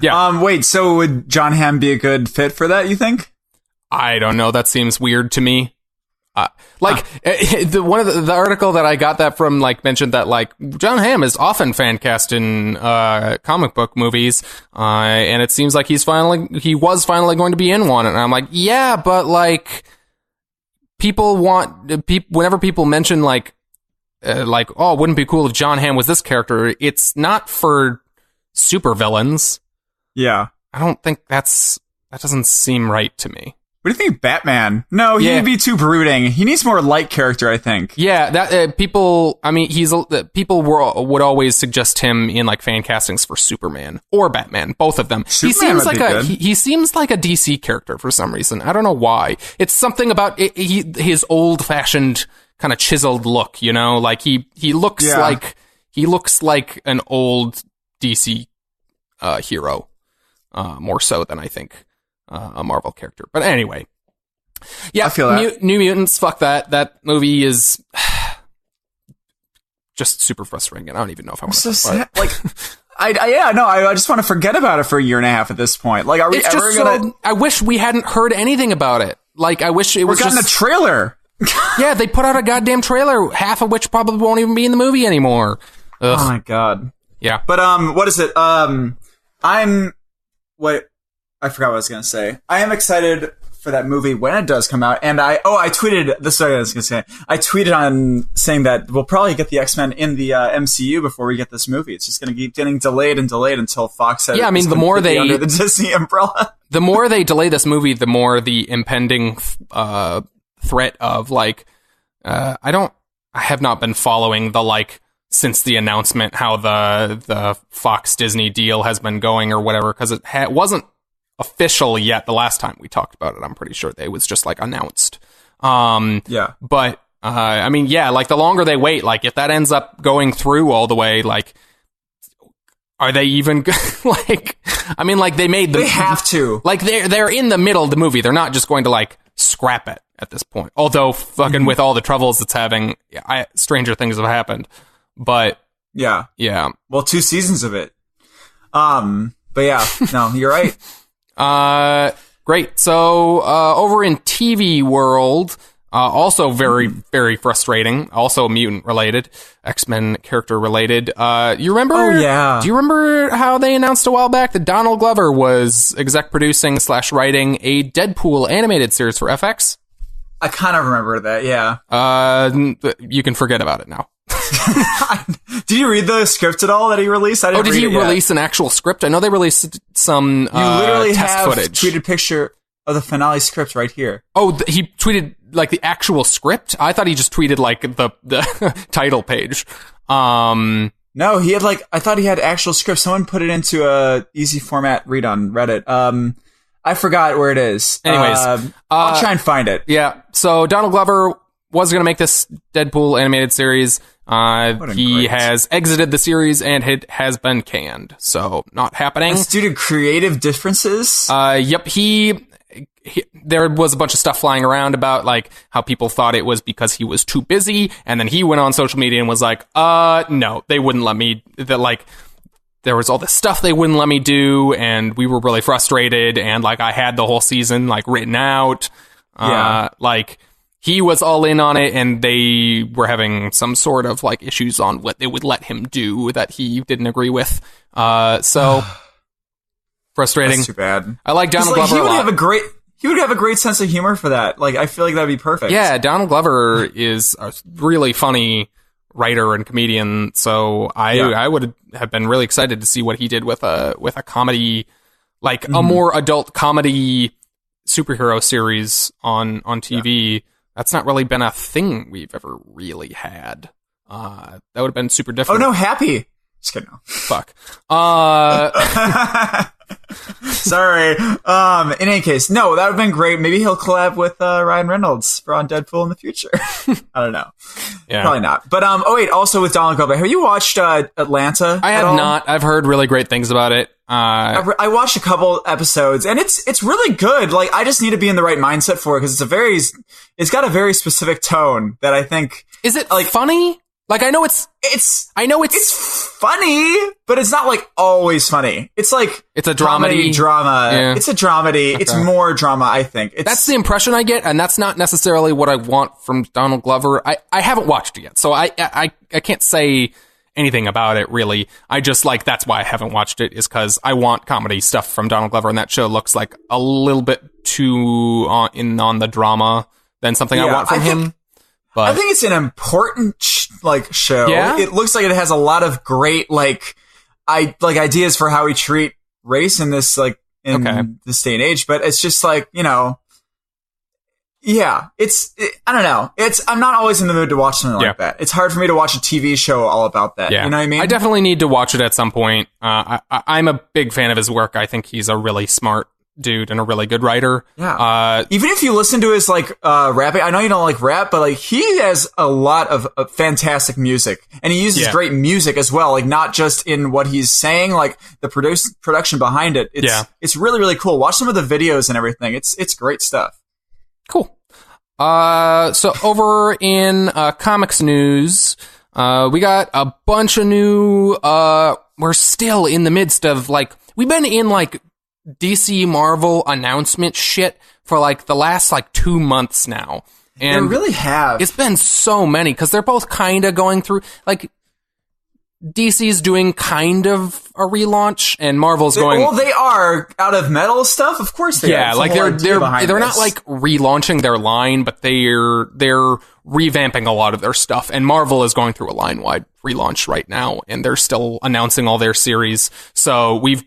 [SPEAKER 2] yeah. Wait. So would John Hamm be a good fit for that? You think?
[SPEAKER 1] I don't know. That seems weird to me. One of the article that I got that from like mentioned that like John Hamm is often fan cast in comic book movies, and it seems like he was finally going to be in one, and I'm like, yeah, but like whenever people mention like oh, it wouldn't be cool if John Hamm was this character, it's not for supervillains.
[SPEAKER 2] Yeah,
[SPEAKER 1] I don't think that doesn't seem right to me.
[SPEAKER 2] What do you think, Batman? No, he'd be too brooding. He needs more light character, I think.
[SPEAKER 1] Yeah, that people. I mean, people would always suggest him in like fan castings for Superman or Batman, both of them.
[SPEAKER 2] Superman
[SPEAKER 1] he seems like a DC character for some reason. I don't know why. It's something about his old fashioned kind of chiseled look. You know, like he looks like an old DC hero, more so than I think. A Marvel character. But anyway. Yeah,
[SPEAKER 2] I feel that.
[SPEAKER 1] New Mutants, fuck that. That movie is just super frustrating, and I don't even know if I want to talk about it.
[SPEAKER 2] Like, I just want to forget about it for a year and a half at this point. Like, are we ever gonna...
[SPEAKER 1] I wish we hadn't heard anything about it. Like, I wish it was
[SPEAKER 2] just... We're getting a trailer!
[SPEAKER 1] Yeah, they put out a goddamn trailer, half of which probably won't even be in the movie anymore. Ugh.
[SPEAKER 2] Oh my god.
[SPEAKER 1] Yeah.
[SPEAKER 2] But, what is it? I forgot what I was going to say. I am excited for that movie when it does come out. And I tweeted, this is what I was going to say. I tweeted on saying that we'll probably get the X-Men in the MCU before we get this movie. It's just going to keep getting delayed and delayed until Fox said
[SPEAKER 1] the more they
[SPEAKER 2] under the Disney umbrella.
[SPEAKER 1] The more they delay this movie, the more the impending threat of like, I have not been following the like, since the announcement, how the Fox Disney deal has been going or whatever, because it wasn't official yet the last time we talked about it. I'm pretty sure it was just like announced.
[SPEAKER 2] Yeah.
[SPEAKER 1] But I mean, yeah, like the longer they wait, like if that ends up going through all the way, like are they even like? I mean, like
[SPEAKER 2] they have to.
[SPEAKER 1] Like they're in the middle of the movie. They're not just going to like scrap it at this point. Although fucking with all the troubles it's having, stranger things have happened. But yeah.
[SPEAKER 2] Well, 2 seasons of it. But yeah, no, you're right.
[SPEAKER 1] Great. So, over in TV world, also very, very frustrating. Also mutant related, X-Men character related. You remember?
[SPEAKER 2] Oh, yeah.
[SPEAKER 1] Do you remember how they announced a while back that Donald Glover was exec producing / writing a Deadpool animated series for FX?
[SPEAKER 2] I kind of remember that. Yeah.
[SPEAKER 1] You can forget about it now.
[SPEAKER 2] Did you read the script at all that he released? I didn't
[SPEAKER 1] did
[SPEAKER 2] read
[SPEAKER 1] he
[SPEAKER 2] it yet.
[SPEAKER 1] release an actual script? I know they released some
[SPEAKER 2] you literally
[SPEAKER 1] test
[SPEAKER 2] have
[SPEAKER 1] footage.
[SPEAKER 2] Tweeted picture of the finale script right here.
[SPEAKER 1] Oh, he tweeted like the actual script? I thought he just tweeted like the title page.
[SPEAKER 2] No, he had I thought he had actual script. Someone put it into a easy format read on Reddit. I forgot where it is.
[SPEAKER 1] Anyways,
[SPEAKER 2] I'll try and find it.
[SPEAKER 1] Yeah. So Donald Glover was going to make this Deadpool animated series. He has exited the series and it has been canned. So not happening.
[SPEAKER 2] That's due to creative differences?
[SPEAKER 1] Yep. There was a bunch of stuff flying around about like how people thought it was because he was too busy. And then he went on social media and was like, no, they wouldn't let me. there was all this stuff they wouldn't let me do, and we were really frustrated, and like I had the whole season like written out. Like he was all in on it, and they were having some sort of like issues on what they would let him do that he didn't agree with. So frustrating.
[SPEAKER 2] That's too bad.
[SPEAKER 1] I like Donald Glover a lot.
[SPEAKER 2] He would have a great sense of humor for that. Like, I feel like that'd be perfect.
[SPEAKER 1] Yeah, Donald Glover is a really funny writer and comedian, so I would have been really excited to see what he did with a comedy, like a more adult comedy superhero series on TV. Yeah. That's not really been a thing we've ever really had. That would have been super different.
[SPEAKER 2] Oh no, Happy. Just kidding.
[SPEAKER 1] Fuck.
[SPEAKER 2] Sorry. In any case, no, that would have been great. Maybe he'll collab with Ryan Reynolds on Deadpool in the future. I don't know.
[SPEAKER 1] Yeah.
[SPEAKER 2] Probably not. But also with Donald Glover, have you watched Atlanta?
[SPEAKER 1] I have not. I've heard really great things about it.
[SPEAKER 2] I watched a couple episodes, and it's really good. Like, I just need to be in the right mindset for it because it's got a very specific tone that I think.
[SPEAKER 1] Is it like funny? Like, I know it's
[SPEAKER 2] funny, but it's not like always funny. It's like
[SPEAKER 1] it's a dramedy
[SPEAKER 2] drama. Yeah. It's a dramedy.
[SPEAKER 1] Okay.
[SPEAKER 2] It's more drama, I think.
[SPEAKER 1] That's the impression I get, and that's not necessarily what I want from Donald Glover. I haven't watched it yet, so I can't say anything about it really. I just like that's why I haven't watched it, is because I want comedy stuff from Donald Glover, and that show looks like a little bit too on the drama than something I want from him. But
[SPEAKER 2] I think it's an important show.
[SPEAKER 1] Yeah?
[SPEAKER 2] It looks like it has a lot of great ideas for how we treat race in this this day and age. But it's just like, I don't know. I'm not always in the mood to watch something like that. It's hard for me to watch a TV show all about that.
[SPEAKER 1] Yeah.
[SPEAKER 2] You know what I mean?
[SPEAKER 1] I definitely need to watch it at some point. I'm a big fan of his work. I think he's a really smart dude and a really good writer.
[SPEAKER 2] Yeah. Even if you listen to his rapping, I know you don't like rap, but he has a lot of fantastic music, and he uses great music as well. Like, not just in what he's saying, like the production behind it. It's really, really cool. Watch some of the videos and everything. It's great stuff.
[SPEAKER 1] Cool. So over in comics news, we got a bunch of new. We're still in the midst of we've been in DC Marvel announcement shit for the last 2 months now. And
[SPEAKER 2] they really have.
[SPEAKER 1] It's been so many because they're both kind of going through DC's doing kind of a relaunch and Marvel's going.
[SPEAKER 2] Well, they are out of metal stuff. Of course they are.
[SPEAKER 1] They're not relaunching their line, but they're revamping a lot of their stuff. And Marvel is going through a line-wide relaunch right now, and they're still announcing all their series. So we've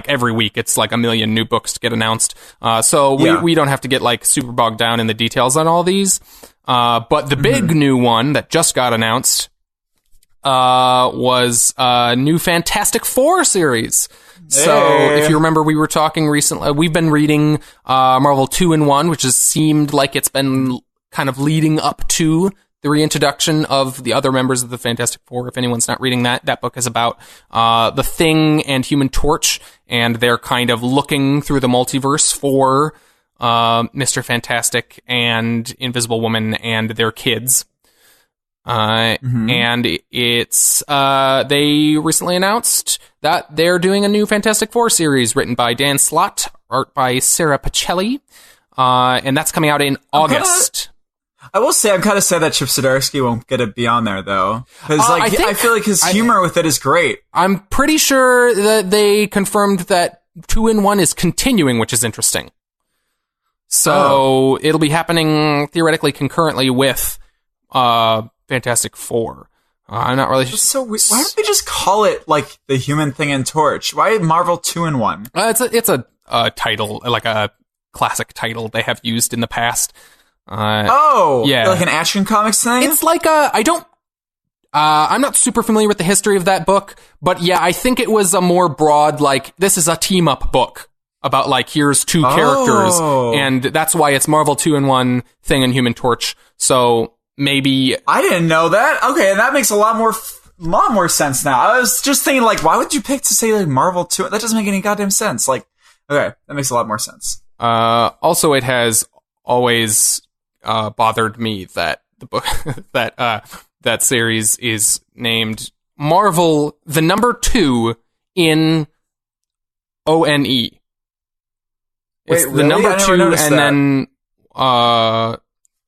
[SPEAKER 1] every week, it's a million new books to get announced. So we don't have to get super bogged down in the details on all these. But the big new one that just got announced was a new Fantastic Four series. So if you remember, we were talking recently, we've been reading Marvel 2-in-1, which has seemed like it's been kind of leading up to the reintroduction of the other members of the Fantastic Four. If anyone's not reading that book is about the Thing and Human Torch, and they're kind of looking through the multiverse for Mr. Fantastic and Invisible Woman and their kids. And it's they recently announced that they're doing a new Fantastic Four series written by Dan Slott, art by Sarah Pacelli, and that's coming out in August.
[SPEAKER 2] I will say I'm kind of sad that Chip Zdarsky won't get to be on there, though. Because I feel like his humor with it is great. I'm
[SPEAKER 1] pretty sure that they confirmed that 2-in-1 is continuing, which is interesting. So it'll be happening theoretically concurrently with Fantastic Four. I'm not really sure.
[SPEAKER 2] So why don't they just call it the Human Thing and Torch? Why Marvel 2-in-1?
[SPEAKER 1] It's a title, a classic title they have used in the past.
[SPEAKER 2] Yeah, like an Action Comics thing.
[SPEAKER 1] It's I'm not super familiar with the history of that book, but yeah, I think it was a more broad this is a team up book about here's two characters, and that's why it's Marvel 2-in-1, Thing and Human Torch. So maybe
[SPEAKER 2] I didn't know that. Okay, that makes a lot more sense now. I was just thinking why would you pick to say Marvel 2? That doesn't make any goddamn sense. Okay, that makes a lot more sense.
[SPEAKER 1] Also, it has always bothered me that the book that series is named Marvel the number 2 in ONE. It's
[SPEAKER 2] Wait,
[SPEAKER 1] the
[SPEAKER 2] really?
[SPEAKER 1] number
[SPEAKER 2] I never
[SPEAKER 1] 2
[SPEAKER 2] noticed
[SPEAKER 1] and
[SPEAKER 2] that.
[SPEAKER 1] then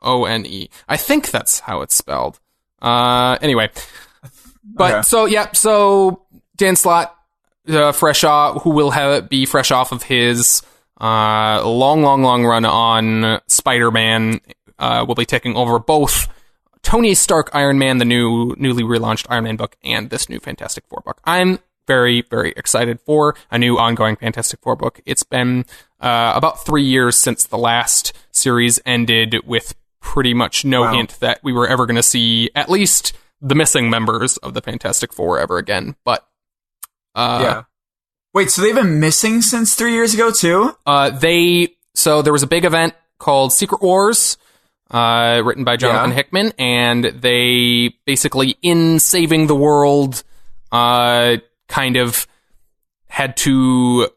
[SPEAKER 1] ONE. I think that's how it's spelled. Anyway. But
[SPEAKER 2] Okay.
[SPEAKER 1] so Dan Slott, fresh off, who will be fresh off of his long run on Spider-Man, will be taking over both Tony Stark Iron Man, the newly relaunched Iron Man book, and this new Fantastic Four book. I'm very, very excited for a new ongoing Fantastic Four book. It's been about 3 years since the last series ended, with pretty much no hint that we were ever going to see at least the missing members of the Fantastic Four ever again. But
[SPEAKER 2] Yeah. Wait, so they've been missing since 3 years ago too?
[SPEAKER 1] So there was a big event called Secret Wars, written by Jonathan Hickman, and they basically, in saving the world, kind of had to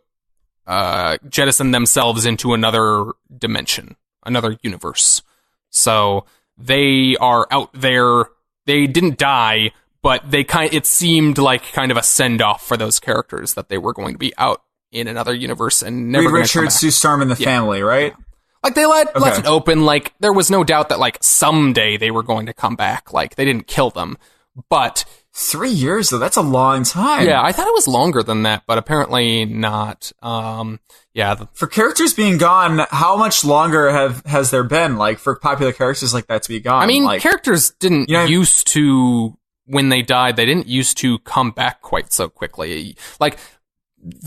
[SPEAKER 1] jettison themselves into another dimension, another universe. So they are out there. They didn't die, but it seemed like kind of a send-off for those characters, that they were going to be out in another universe and never going to come
[SPEAKER 2] Reed
[SPEAKER 1] back.
[SPEAKER 2] Richards, Sue Storm, and the family, right?
[SPEAKER 1] Like, they left it open. Like, there was no doubt that, like, someday they were going to come back. Like, they didn't kill them. But
[SPEAKER 2] 3 years, though, that's a long time.
[SPEAKER 1] yeah, I thought it was longer than that, but apparently not.
[SPEAKER 2] For characters being gone, how much longer has there been, like, for popular characters like that to be gone?
[SPEAKER 1] I mean,
[SPEAKER 2] like,
[SPEAKER 1] characters didn't used to, when they died, they didn't used to come back quite so quickly. Like,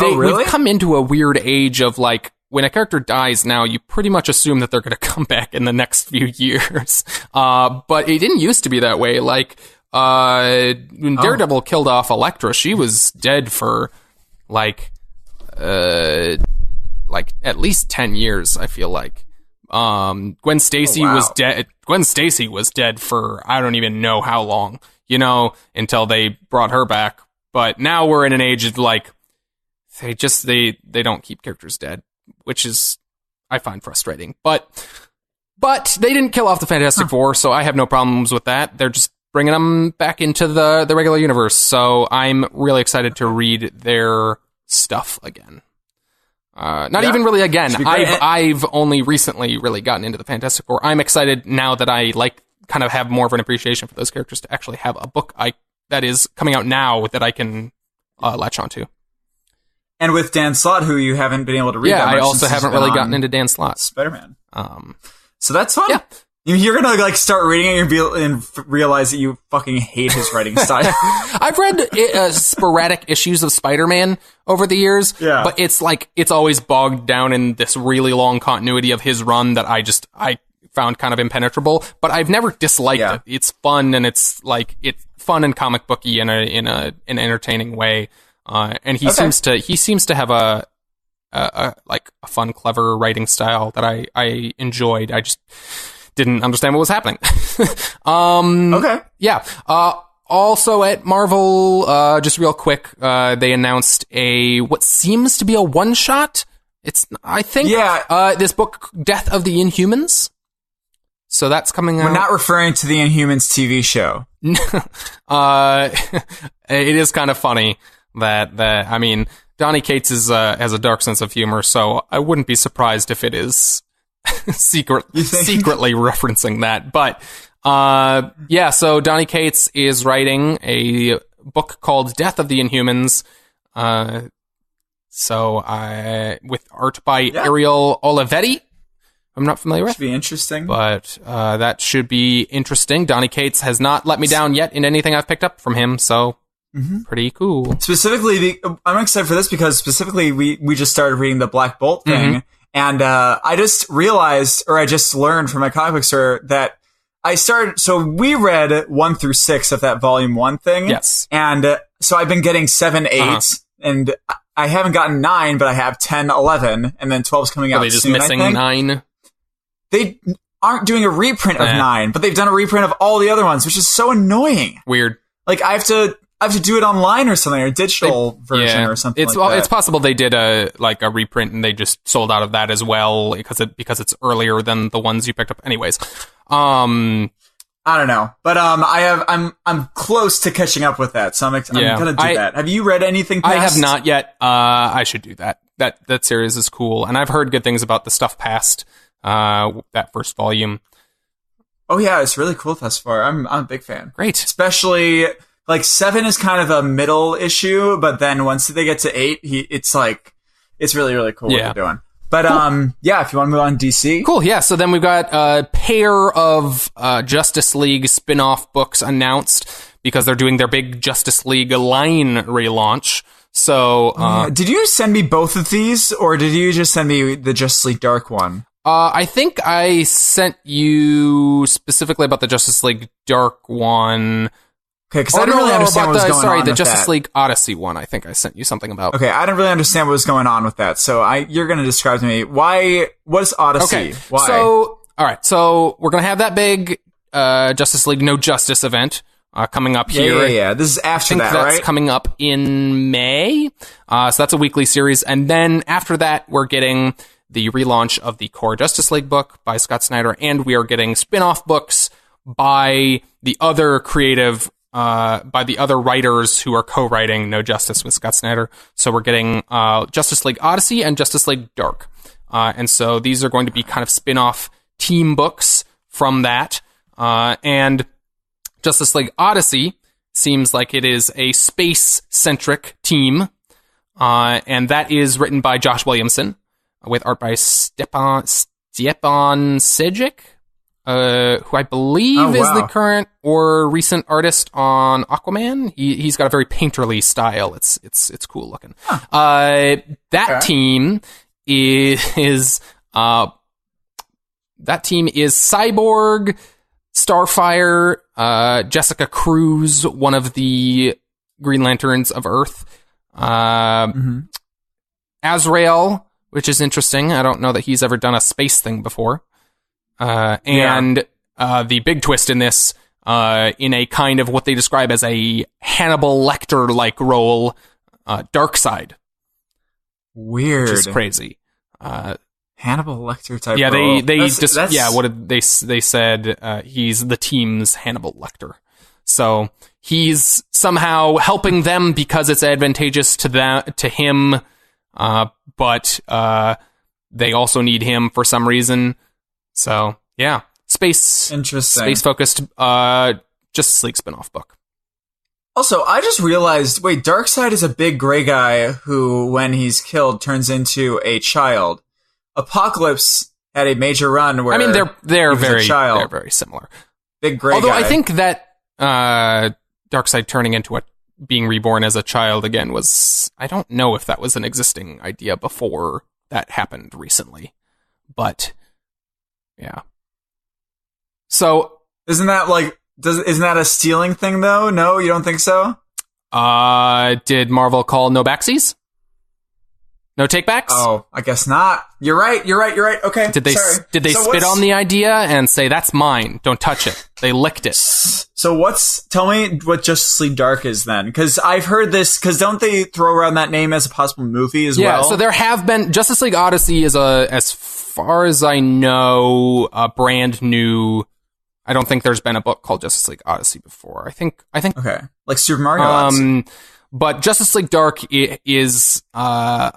[SPEAKER 1] we've come into a weird age of, like, when a character dies now, you pretty much assume that they're going to come back in the next few years. But it didn't used to be that way. Like, when Daredevil killed off Elektra, she was dead for, like at least 10 years, I feel like. Gwen Stacy was dead. Gwen Stacy was dead for I don't even know how long, until they brought her back. But now we're in an age of, like, they don't keep characters dead, which is, I find frustrating. But they didn't kill off the Fantastic Four, so I have no problems with that. They're just bringing them back into the regular universe. So I'm really excited to read their stuff again. Not even really again. I've only recently really gotten into the Fantastic Four. I'm excited now that I kind of have more of an appreciation for those characters to actually have a book that is coming out now that I can latch onto.
[SPEAKER 2] And with Dan Slott, who you haven't been able to read that much.
[SPEAKER 1] I also haven't really gotten into Dan Slott.
[SPEAKER 2] Spider-Man. So that's fun. Yeah. You're gonna, like, start reading it and realize that you fucking hate his writing style.
[SPEAKER 1] I've read sporadic issues of Spider-Man over the years, but it's always bogged down in this really long continuity of his run that I found kind of impenetrable. But I've never disliked it. It's fun, and it's fun and comic booky in an entertaining way. And he seems to have a fun, clever writing style that I enjoyed. I just didn't understand what was happening. Yeah. Also at Marvel, just real quick, they announced what seems to be a one-shot. I think. This book, Death of the Inhumans. So that's coming out.
[SPEAKER 2] We're not referring to the Inhumans TV show.
[SPEAKER 1] It is kind of funny that I mean, Donny Cates has a dark sense of humor, so I wouldn't be surprised if it is secretly referencing that. But so Donny Cates is writing a book called Death of the Inhumans. With art by Ariel Olivetti. I'm not familiar with.
[SPEAKER 2] Should be interesting.
[SPEAKER 1] But that should be interesting. Donny Cates has not let me down yet in anything I've picked up from him, so pretty cool.
[SPEAKER 2] Specifically, I'm excited for this because specifically we just started reading the Black Bolt thing, and I just realized, or I just learned from my comic book store that so we read 1 through 6 of that volume 1 thing.
[SPEAKER 1] Yes.
[SPEAKER 2] And so I've been getting 7, 8, and I haven't gotten 9, but I have 10, 11, and then 12's coming out soon.
[SPEAKER 1] Are they just missing 9?
[SPEAKER 2] They aren't doing a reprint of 9, but they've done a reprint of all the other ones, which is so annoying.
[SPEAKER 1] Weird.
[SPEAKER 2] Like, I have to do it online or something, or a digital version or something like that.
[SPEAKER 1] It's possible they did a reprint and they just sold out of that as well because it's earlier than the ones you picked up. Anyways,
[SPEAKER 2] I don't know, but I'm close to catching up with that, so I'm gonna do that. Have you read anything past?
[SPEAKER 1] I have not yet. I should do that. That series is cool, and I've heard good things about the stuff past that first volume.
[SPEAKER 2] Oh yeah, it's really cool thus far. I'm a big fan.
[SPEAKER 1] Great,
[SPEAKER 2] especially like 7 is kind of a middle issue, but then once they get to 8, it's really really cool what they're doing. But cool. Yeah, if you want to move on to DC.
[SPEAKER 1] Cool, yeah. So then we've got a pair of Justice League spin-off books announced because they're doing their big Justice League line relaunch. So
[SPEAKER 2] did you send me both of these, or did you just send me the Justice League Dark one?
[SPEAKER 1] I think I sent you specifically about the Justice League Dark one.
[SPEAKER 2] Okay, because I didn't really understand what was going on.
[SPEAKER 1] Sorry, the
[SPEAKER 2] with
[SPEAKER 1] Justice
[SPEAKER 2] that.
[SPEAKER 1] League Odyssey one. I think I sent you something about.
[SPEAKER 2] Okay, I didn't really understand what was going on with that. So you're going to describe to me what is Odyssey?
[SPEAKER 1] Okay,
[SPEAKER 2] why?
[SPEAKER 1] So all right, so we're going to have that big Justice League No Justice event coming up here.
[SPEAKER 2] Yeah. This is after that, right?
[SPEAKER 1] I think that's coming up in May. So that's a weekly series, and then after that, we're getting the relaunch of the core Justice League book by Scott Snyder, and we are getting spin-off books by the other by the other writers who are co-writing No Justice with Scott Snyder. So we're getting Justice League Odyssey and Justice League Dark. And so these are going to be kind of spin-off team books from that. And Justice League Odyssey seems like it is a space-centric team. And that is written by Josh Williamson, with art by Stepan Sejic, who I believe is the current or recent artist on Aquaman. He's got a very painterly style. It's cool looking. Huh. That team is Cyborg, Starfire, Jessica Cruz, one of the Green Lanterns of Earth, Azrael, which is interesting. I don't know that he's ever done a space thing before. And the big twist in this, in a kind of what they describe as a Hannibal Lecter-like role, Darkseid.
[SPEAKER 2] Weird.
[SPEAKER 1] Which is crazy.
[SPEAKER 2] Hannibal Lecter type
[SPEAKER 1] role.
[SPEAKER 2] What
[SPEAKER 1] did they said? He's the team's Hannibal Lecter. So he's somehow helping them because it's advantageous to him, but they also need him for some reason. So, yeah. Space-focused Justice League spin-off book.
[SPEAKER 2] Also, I just realized, wait, Darkseid is a big gray guy who, when he's killed, turns into a child. Apocalypse had a major run where
[SPEAKER 1] they're very similar.
[SPEAKER 2] Big gray
[SPEAKER 1] Although
[SPEAKER 2] guy.
[SPEAKER 1] I think that Darkseid turning into being reborn as a child again was... I don't know if that was an existing idea before that happened recently. But... yeah. So
[SPEAKER 2] isn't that a stealing thing though? No, you don't think so?
[SPEAKER 1] Did Marvel call no backsies? No takebacks?
[SPEAKER 2] Oh, I guess not. You're right. Okay.
[SPEAKER 1] Did they spit on the idea and say that's mine? Don't touch it. They licked it.
[SPEAKER 2] So tell me what Justice League Dark is then, because I've heard this. Because don't they throw around that name as a possible movie as well? Yeah. So
[SPEAKER 1] there have been Justice League Odyssey is as far as I know, a brand new. I don't think there's been a book called Justice League Odyssey before. I think.
[SPEAKER 2] Okay. Like Super Mario Odyssey.
[SPEAKER 1] But Justice League Dark is an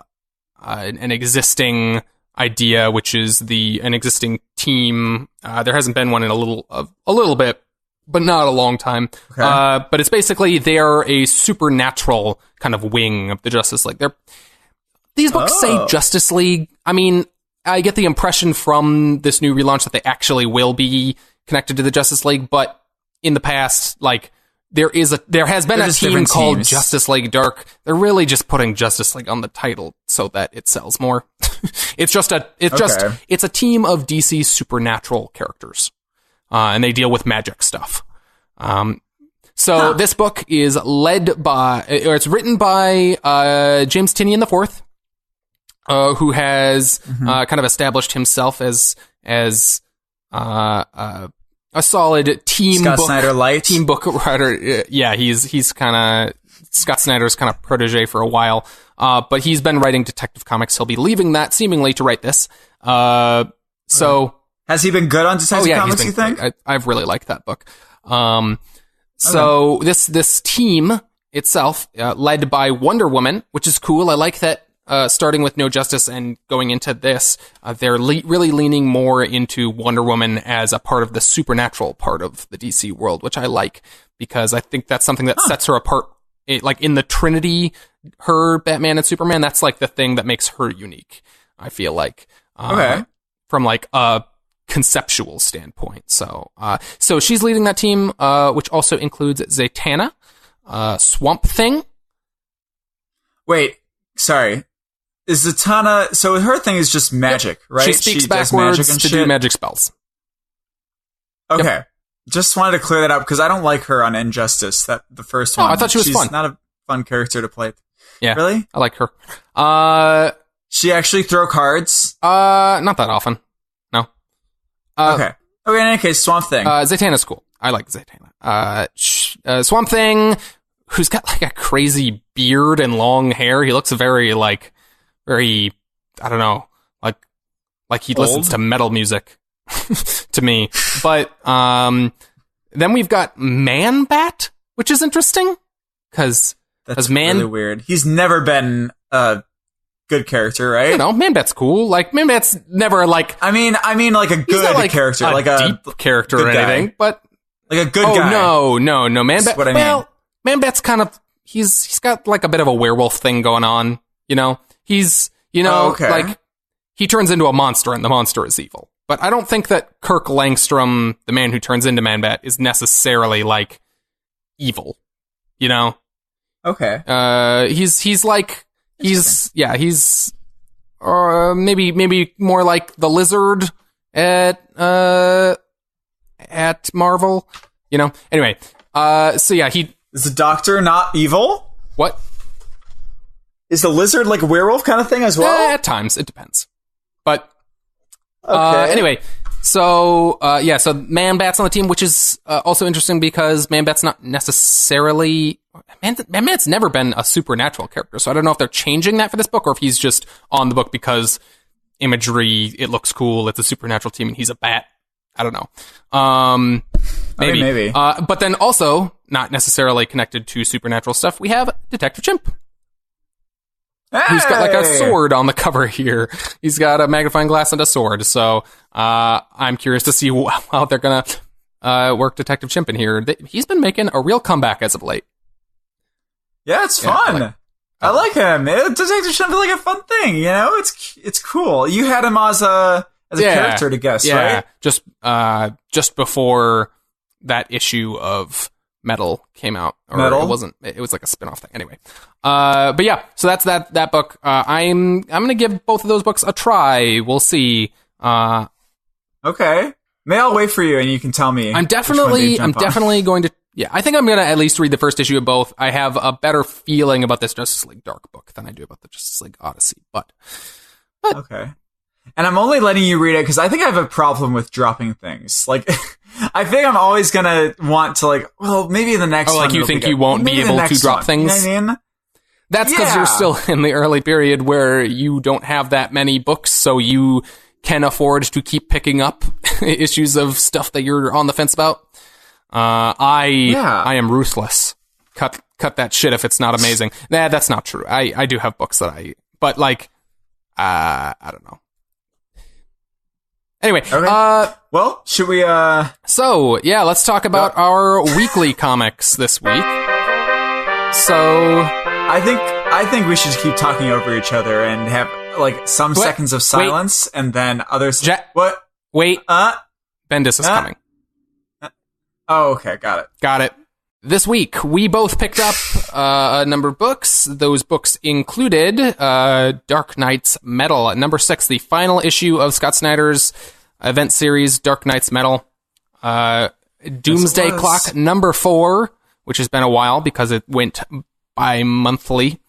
[SPEAKER 1] existing idea, which is an existing team. There hasn't been one in a little bit, but not a long time. Okay. But it's basically they're a supernatural kind of wing of the Justice League. These books say Justice League. I mean, I get the impression from this new relaunch that they actually will be connected to the Justice League, but in the past, like, there has been a team called Justice League Dark. They're really just putting Justice League on the title so that it sells more. It's a team of DC supernatural characters, and they deal with magic stuff. This book is it's written by James Tynion IV, who has kind of established himself as a solid team book writer. Yeah, he's kind of Scott Snyder's kind of protege for a while. But he's been writing Detective Comics. He'll be leaving that seemingly to write this.
[SPEAKER 2] Has he been good on Detective Comics, you think?
[SPEAKER 1] I've really liked that book. So this team itself, led by Wonder Woman, which is cool. I like that. Starting with No Justice and going into this, they're really leaning more into Wonder Woman as a part of the supernatural part of the DC world, which I like because I think that's something that sets her apart. Like in the Trinity, her Batman and Superman, that's like the thing that makes her unique. I feel like, from like a conceptual standpoint. So she's leading that team, which also includes Zatanna, Swamp Thing.
[SPEAKER 2] Wait, sorry. Is Zatanna... So her thing is just magic, right?
[SPEAKER 1] She speaks backwards to do magic spells.
[SPEAKER 2] Okay.
[SPEAKER 1] Yep.
[SPEAKER 2] Just wanted to clear that up, because I don't like her on Injustice, the first one.
[SPEAKER 1] Oh, I thought she was fun.
[SPEAKER 2] She's not a fun character to play.
[SPEAKER 1] Yeah.
[SPEAKER 2] Really?
[SPEAKER 1] I like her.
[SPEAKER 2] She actually throw cards?
[SPEAKER 1] Not that often. No.
[SPEAKER 2] Okay, in any case, Swamp Thing.
[SPEAKER 1] Zatanna's cool. I like Zatanna. Swamp Thing, who's got like a crazy beard and long hair. He looks very, I don't know, like he listens to metal music to me. But then we've got Man-Bat, which is interesting because
[SPEAKER 2] that's really weird. He's never been a good character, right?
[SPEAKER 1] You know, Man-Bat's cool. Like Man-Bat's never like.
[SPEAKER 2] I mean, like a good character,
[SPEAKER 1] like a deep character or anything, but
[SPEAKER 2] like a good guy.
[SPEAKER 1] No, Man-Bat.
[SPEAKER 2] What I mean.
[SPEAKER 1] Man-Bat's kind of he's got like a bit of a werewolf thing going on. You know, he's like he turns into a monster and the monster is evil. But I don't think that Kirk Langstrom, the man who turns into Man-Bat, is necessarily like evil. You know?
[SPEAKER 2] Okay.
[SPEAKER 1] He's maybe more like the Lizard at Marvel. You know? Anyway, so yeah,
[SPEAKER 2] is the Doctor not evil?
[SPEAKER 1] What?
[SPEAKER 2] Is the Lizard like a werewolf kind of thing as well?
[SPEAKER 1] At times, it depends. But
[SPEAKER 2] okay.
[SPEAKER 1] Anyway, so Man-Bat's on the team, which is also interesting because Man-Bat's not necessarily... Man-Bat's never been a supernatural character, so I don't know if they're changing that for this book or if he's just on the book because imagery, it looks cool, it's a supernatural team, and he's a bat. I don't know. Maybe. But then also, not necessarily connected to supernatural stuff, we have Detective Chimp.
[SPEAKER 2] Hey!
[SPEAKER 1] Who's got like a sword on the cover here. He's got a magnifying glass and a sword. So I'm curious to see how they're going to work Detective Chimp in here. He's been making a real comeback as of late.
[SPEAKER 2] Yeah, it's fun. I like him. Detective Chimp is like a fun thing, you know? It's cool. You had him as a character to guess, right?
[SPEAKER 1] Just before that issue of Metal came out. Or
[SPEAKER 2] Metal?
[SPEAKER 1] It was like a spin-off thing. Anyway. But yeah, so that's that book. I'm going to give both of those books a try. We'll see.
[SPEAKER 2] Okay. Maybe I'll wait for you and you can tell me.
[SPEAKER 1] I'm definitely going to, I think I'm going to at least read the first issue of both. I have a better feeling about this Justice League Dark book than I do about the Justice League Odyssey, but
[SPEAKER 2] okay. And I'm only letting you read it because I think I have a problem with dropping things. Like, I think I'm always going to want to maybe the next one.
[SPEAKER 1] Oh, like you think you won't be able to drop things?
[SPEAKER 2] You know what I mean?
[SPEAKER 1] That's because you're still in the early period where you don't have that many books, so you can afford to keep picking up issues of stuff that you're on the fence about. I am ruthless. Cut that shit if it's not amazing. Nah, that's not true. I do have books that but I don't know. Anyway,
[SPEAKER 2] okay. Well, should we,
[SPEAKER 1] So, yeah, let's talk about our weekly comics this week. So...
[SPEAKER 2] I think we should keep talking over each other and have, some seconds of silence, and then others... What?
[SPEAKER 1] Wait. Bendis is coming.
[SPEAKER 2] Oh, okay, got it.
[SPEAKER 1] This week, we both picked up a number of books. Those books included Dark Knight's Metal, number 6, the final issue of Scott Snyder's event series, Dark Knight's Metal. Doomsday Clock, number 4, which has been a while because it went bi-monthly.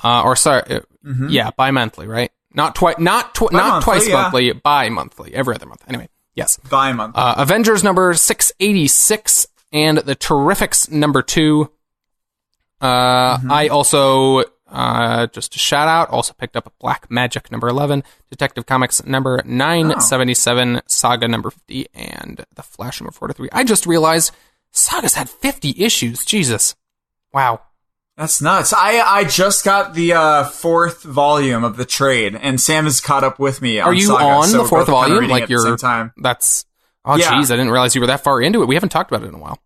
[SPEAKER 1] Bi-monthly, right? Not twice monthly, bi-monthly, every other month. Anyway, yes.
[SPEAKER 2] Bi-monthly.
[SPEAKER 1] Avengers number 686. And the Terrifics number 2. I also just a shout out. Also picked up Black Magic number 11, Detective Comics number 977, Saga number 50, and The Flash number 43. I just realized Saga's had 50 issues. Jesus. Wow.
[SPEAKER 2] That's nuts. I just got the 4th volume of the trade, and Sam is caught up with me on
[SPEAKER 1] Are you
[SPEAKER 2] Saga,
[SPEAKER 1] on
[SPEAKER 2] so
[SPEAKER 1] the 4th volume?
[SPEAKER 2] Like you're at the same time.
[SPEAKER 1] That's... Oh, jeez, I didn't realize you were that far into it. We haven't talked about it in a while.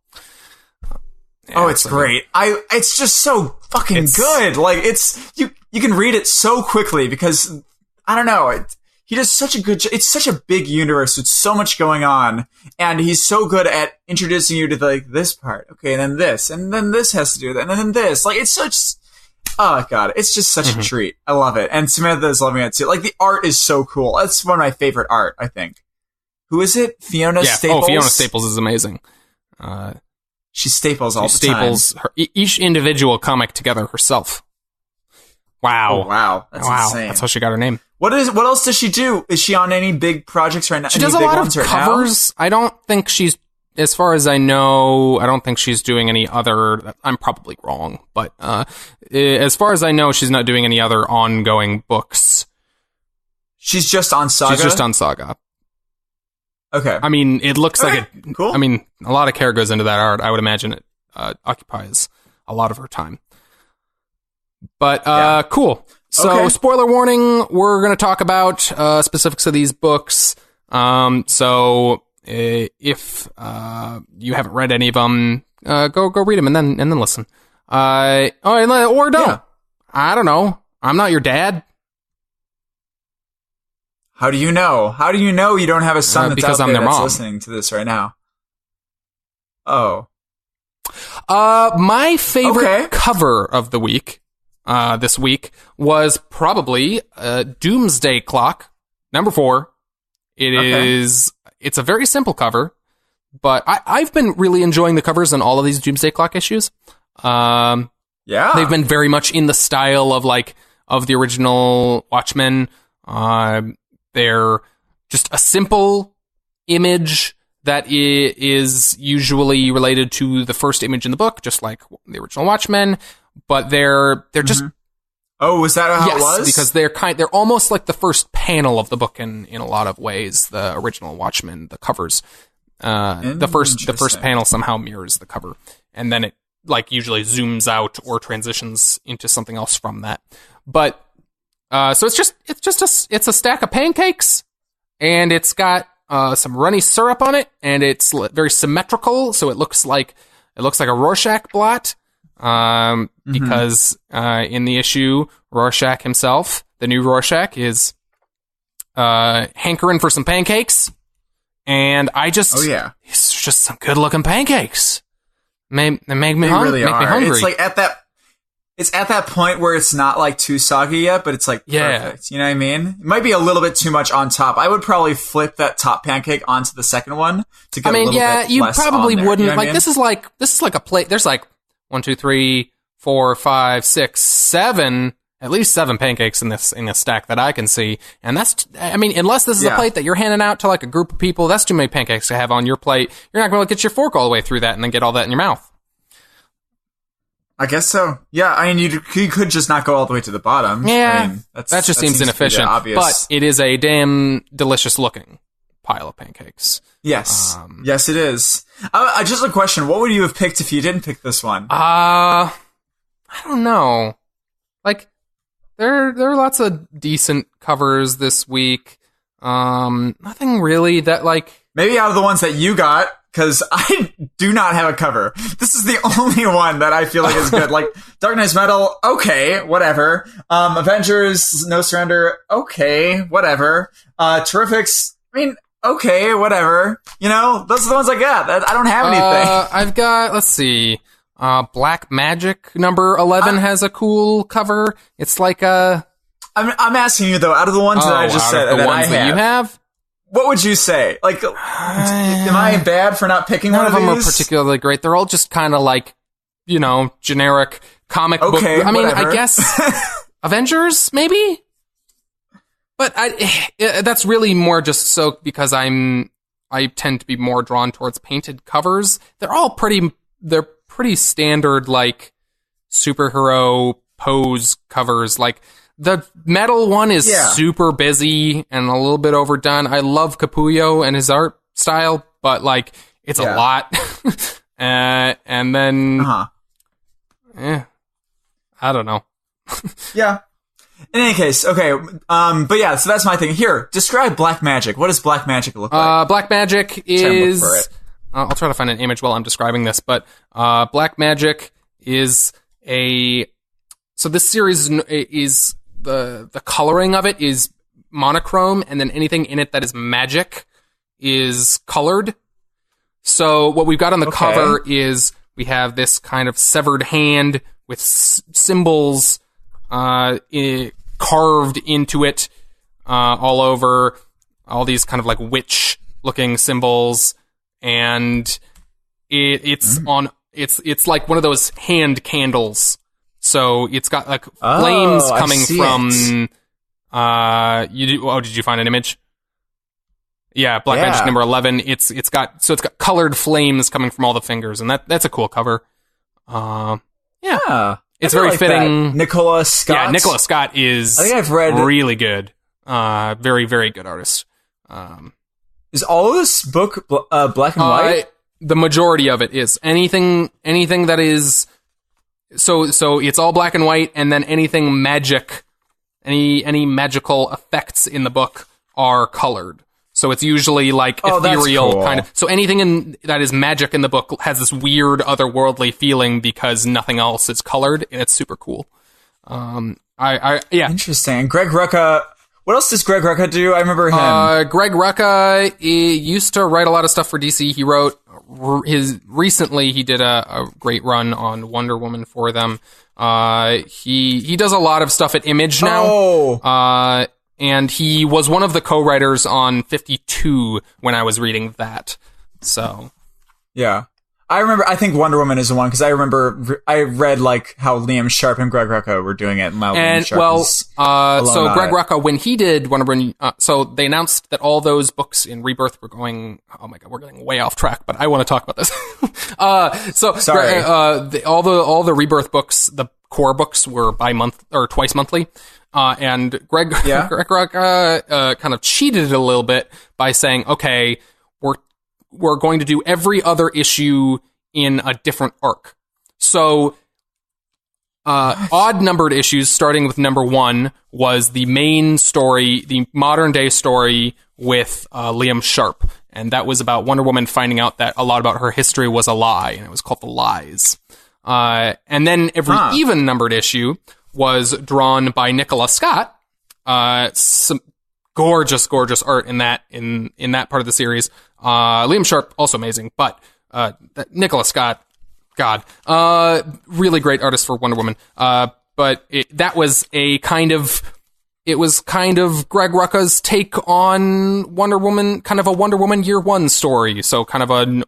[SPEAKER 2] Yeah, it's great. It's just so fucking good. Like, it's you can read it so quickly because I don't know. He does such a good. It's such a big universe with so much going on, and he's so good at introducing you to like this part. Okay, and then this has to do that, and then this. Like, it's such. Oh god, it's just such a treat. I love it, and Samantha is loving it too. Like, the art is so cool. That's one of my favorite art, I think. Who is it? Fiona Staples?
[SPEAKER 1] Oh, Fiona Staples is amazing.
[SPEAKER 2] She staples all the
[SPEAKER 1] time. Each individual comic together herself. Wow.
[SPEAKER 2] Oh, wow. That's insane.
[SPEAKER 1] That's how she got her name.
[SPEAKER 2] What else does she do? Is she on any big projects right now?
[SPEAKER 1] She does a lot of covers. I don't think she's, as far as I know, I don't think she's doing any other, I'm probably wrong, but as far as I know, she's not doing any other ongoing books.
[SPEAKER 2] She's just on Saga?
[SPEAKER 1] She's just on Saga.
[SPEAKER 2] Okay.
[SPEAKER 1] I mean, it looks like it.
[SPEAKER 2] Cool.
[SPEAKER 1] I mean, a lot of care goes into that art. I would imagine it occupies a lot of her time. But cool. So, spoiler warning: we're going to talk about specifics of these books. So, if you haven't read any of them, go read them and then listen. Or don't. Yeah. I don't know. I'm not your dad.
[SPEAKER 2] How do you know? How do you know you don't have a son that's
[SPEAKER 1] because
[SPEAKER 2] out
[SPEAKER 1] I'm
[SPEAKER 2] there
[SPEAKER 1] their
[SPEAKER 2] that's
[SPEAKER 1] mom.
[SPEAKER 2] listening to this right now? Oh.
[SPEAKER 1] My favorite cover of the week, this week, was probably Doomsday Clock, number 4. It's a very simple cover, but I've been really enjoying the covers on all of these Doomsday Clock issues.
[SPEAKER 2] Yeah.
[SPEAKER 1] They've been very much in the style of the original Watchmen. They're just a simple image that is usually related to the first image in the book, just like the original Watchmen. But they're just.
[SPEAKER 2] Oh, was that how it was?
[SPEAKER 1] Because they're almost like the first panel of the book in a lot of ways. The original Watchmen, the covers, the first panel somehow mirrors the cover, and then it like usually zooms out or transitions into something else from that. But so it's a stack of pancakes, and it's got some runny syrup on it, and it's very symmetrical, so it looks like a Rorschach blot. Because in the issue, Rorschach himself, the new Rorschach, is hankering for some pancakes, and it's just some good looking pancakes. They make me hungry.
[SPEAKER 2] It's like it's at that point where it's not like too soggy yet, but it's like perfect. You know what I mean? It might be a little bit too much on top. I would probably flip that top pancake onto the second one to get a little bit less
[SPEAKER 1] you probably
[SPEAKER 2] on there.
[SPEAKER 1] wouldn't.
[SPEAKER 2] You know what
[SPEAKER 1] like
[SPEAKER 2] I mean?
[SPEAKER 1] This is like a plate. There's like 1, 2, 3, 4, 5, 6, 7. At least 7 pancakes in this stack that I can see, and that's. I mean, unless this is a plate that you're handing out to like a group of people, that's too many pancakes to have on your plate. You're not going to get your fork all the way through that and then get all that in your mouth.
[SPEAKER 2] I guess so. Yeah, I mean, you could just not go all the way to the bottom.
[SPEAKER 1] Yeah,
[SPEAKER 2] I mean,
[SPEAKER 1] that just seems inefficient. But it is a damn delicious looking pile of pancakes.
[SPEAKER 2] Yes, yes, it is. Just a question: what would you have picked if you didn't pick this one?
[SPEAKER 1] I don't know. Like, there are lots of decent covers this week. Nothing really that like.
[SPEAKER 2] Maybe out of the ones that you got. Because I do not have a cover. This is the only one that I feel like is good. Like, Dark Knight's Metal, okay, whatever. Avengers, No Surrender, okay, whatever. Terrifics, I mean, okay, whatever. You know, those are the ones I got. I don't have anything.
[SPEAKER 1] I've got, let's see, Black Magic number 11 has a cool cover. It's like a...
[SPEAKER 2] I'm asking you, though, out of the ones that I just said that I have.
[SPEAKER 1] That you have?
[SPEAKER 2] What would you say? Like, am I bad for not picking one of these?
[SPEAKER 1] None of them are particularly great. They're all just kind of like, you know, generic comic book. I mean, I guess Avengers, maybe? But that's really more just so because I tend to be more drawn towards painted covers. They're pretty standard, like, superhero pose covers. Like, the metal one is super busy and a little bit overdone. I love Capullo and his art style, but, like, it's a lot. And then... I don't know.
[SPEAKER 2] Yeah. In any case, okay, but yeah, so that's my thing. Here, describe black magic. What does black magic look like?
[SPEAKER 1] Black magic is... I'll try to find an image while I'm describing this, but black magic is a... So this series is... The coloring of it is monochrome, and then anything in it that is magic is colored. So what we've got on the cover is we have this kind of severed hand with symbols carved into it all over, all these kind of like witch-looking symbols, and it's like one of those hand candles. So it's got like flames coming from. Did you find an image? Yeah, Black Magic number 11. It's got colored flames coming from all the fingers, and that's a cool cover. It's very like fitting.
[SPEAKER 2] Nicola Scott.
[SPEAKER 1] Yeah, Nicola Scott is.
[SPEAKER 2] I think I've read
[SPEAKER 1] really good. Very, very good artist.
[SPEAKER 2] Is all of this book black and white?
[SPEAKER 1] The majority of it is anything that is. So it's all black and white, and then anything magic, any magical effects in the book are colored. So it's usually like ethereal kind of. So anything that is magic in the book has this weird otherworldly feeling because nothing else is colored, and it's super cool.
[SPEAKER 2] Interesting. Greg Rucka. What else does Greg Rucka do? I remember him. Greg
[SPEAKER 1] Rucka used to write a lot of stuff for DC. He wrote recently he did a great run on Wonder Woman for them. He does a lot of stuff at Image now. And he was one of the co-writers on 52 when I was reading that. So,
[SPEAKER 2] yeah. I think Wonder Woman is the one, because I remember I read like how Liam Sharp and Greg Rucka were doing it, and Liam Sharp
[SPEAKER 1] so Greg Rucka, when he did Wonder Woman, so they announced that all those books in Rebirth were going. Oh my god, we're getting way off track, but I want to talk about this.
[SPEAKER 2] Sorry.
[SPEAKER 1] All the Rebirth books, the core books, were bi-month or twice monthly. And Greg Rucka kind of cheated it a little bit by saying, okay, we're going to do every other issue in a different arc. So, odd numbered issues, starting with number 1, was the main story, the modern day story with Liam Sharp. And that was about Wonder Woman finding out that a lot about her history was a lie, and it was called The Lies. And then every even numbered issue was drawn by Nicola Scott. Some gorgeous art in that part of the series. Liam Sharp, also amazing, but Nicola Scott, God, really great artist for Wonder Woman. But that was kind of Greg Rucka's take on Wonder Woman, kind of a Wonder Woman Year One story. So kind of an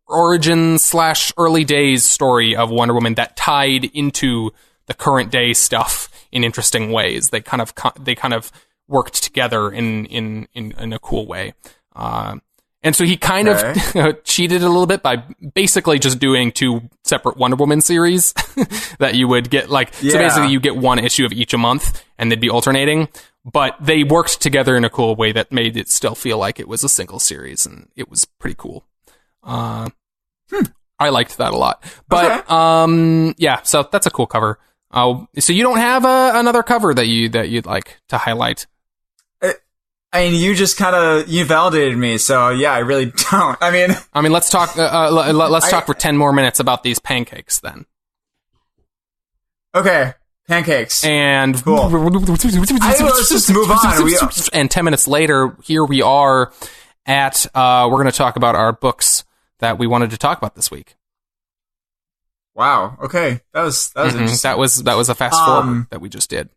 [SPEAKER 1] origin / early days story of Wonder Woman that tied into the current day stuff in interesting ways. They kind of worked together in a cool way. And so he kind of cheated a little bit by basically just doing 2 separate Wonder Woman series that you would get so basically you get 1 issue of each a month and they'd be alternating, but they worked together in a cool way that made it still feel like it was a single series, and it was pretty cool. I liked that a lot, but so that's a cool cover. So you don't have another cover that you'd like to highlight?
[SPEAKER 2] I mean, you just you validated me, so yeah, I really don't. I mean,
[SPEAKER 1] let's talk. Let's talk for 10 more minutes about these pancakes, then.
[SPEAKER 2] Okay, pancakes,
[SPEAKER 1] and
[SPEAKER 2] cool. Let's just move on.
[SPEAKER 1] And 10 minutes later, here we are at. We're going to talk about our books that we wanted to talk about this week.
[SPEAKER 2] Wow. Okay, that was interesting.
[SPEAKER 1] That was a fast forward that we just did.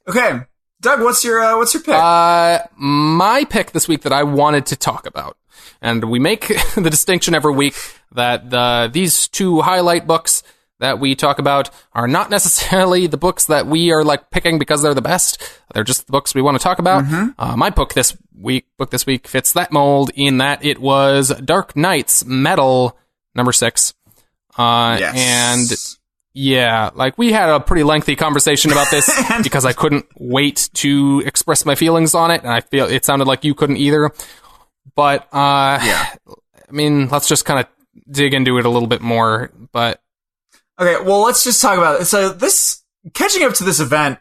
[SPEAKER 2] Okay. Doug, what's your pick?
[SPEAKER 1] My pick this week that I wanted to talk about, and we make the distinction every week that these 2 highlight books that we talk about are not necessarily the books that we are picking because they're the best. They're just the books we want to talk about. Mm-hmm. My book this week fits that mold in that it was Dark Knight's Metal number 6.
[SPEAKER 2] Yes.
[SPEAKER 1] And Yeah, like we had a pretty lengthy conversation about this because I couldn't wait to express my feelings on it, and I feel it sounded like you couldn't either. But I mean, let's just kind of dig into it a little bit more. But
[SPEAKER 2] okay, well, let's just talk about it. So this catching up to this event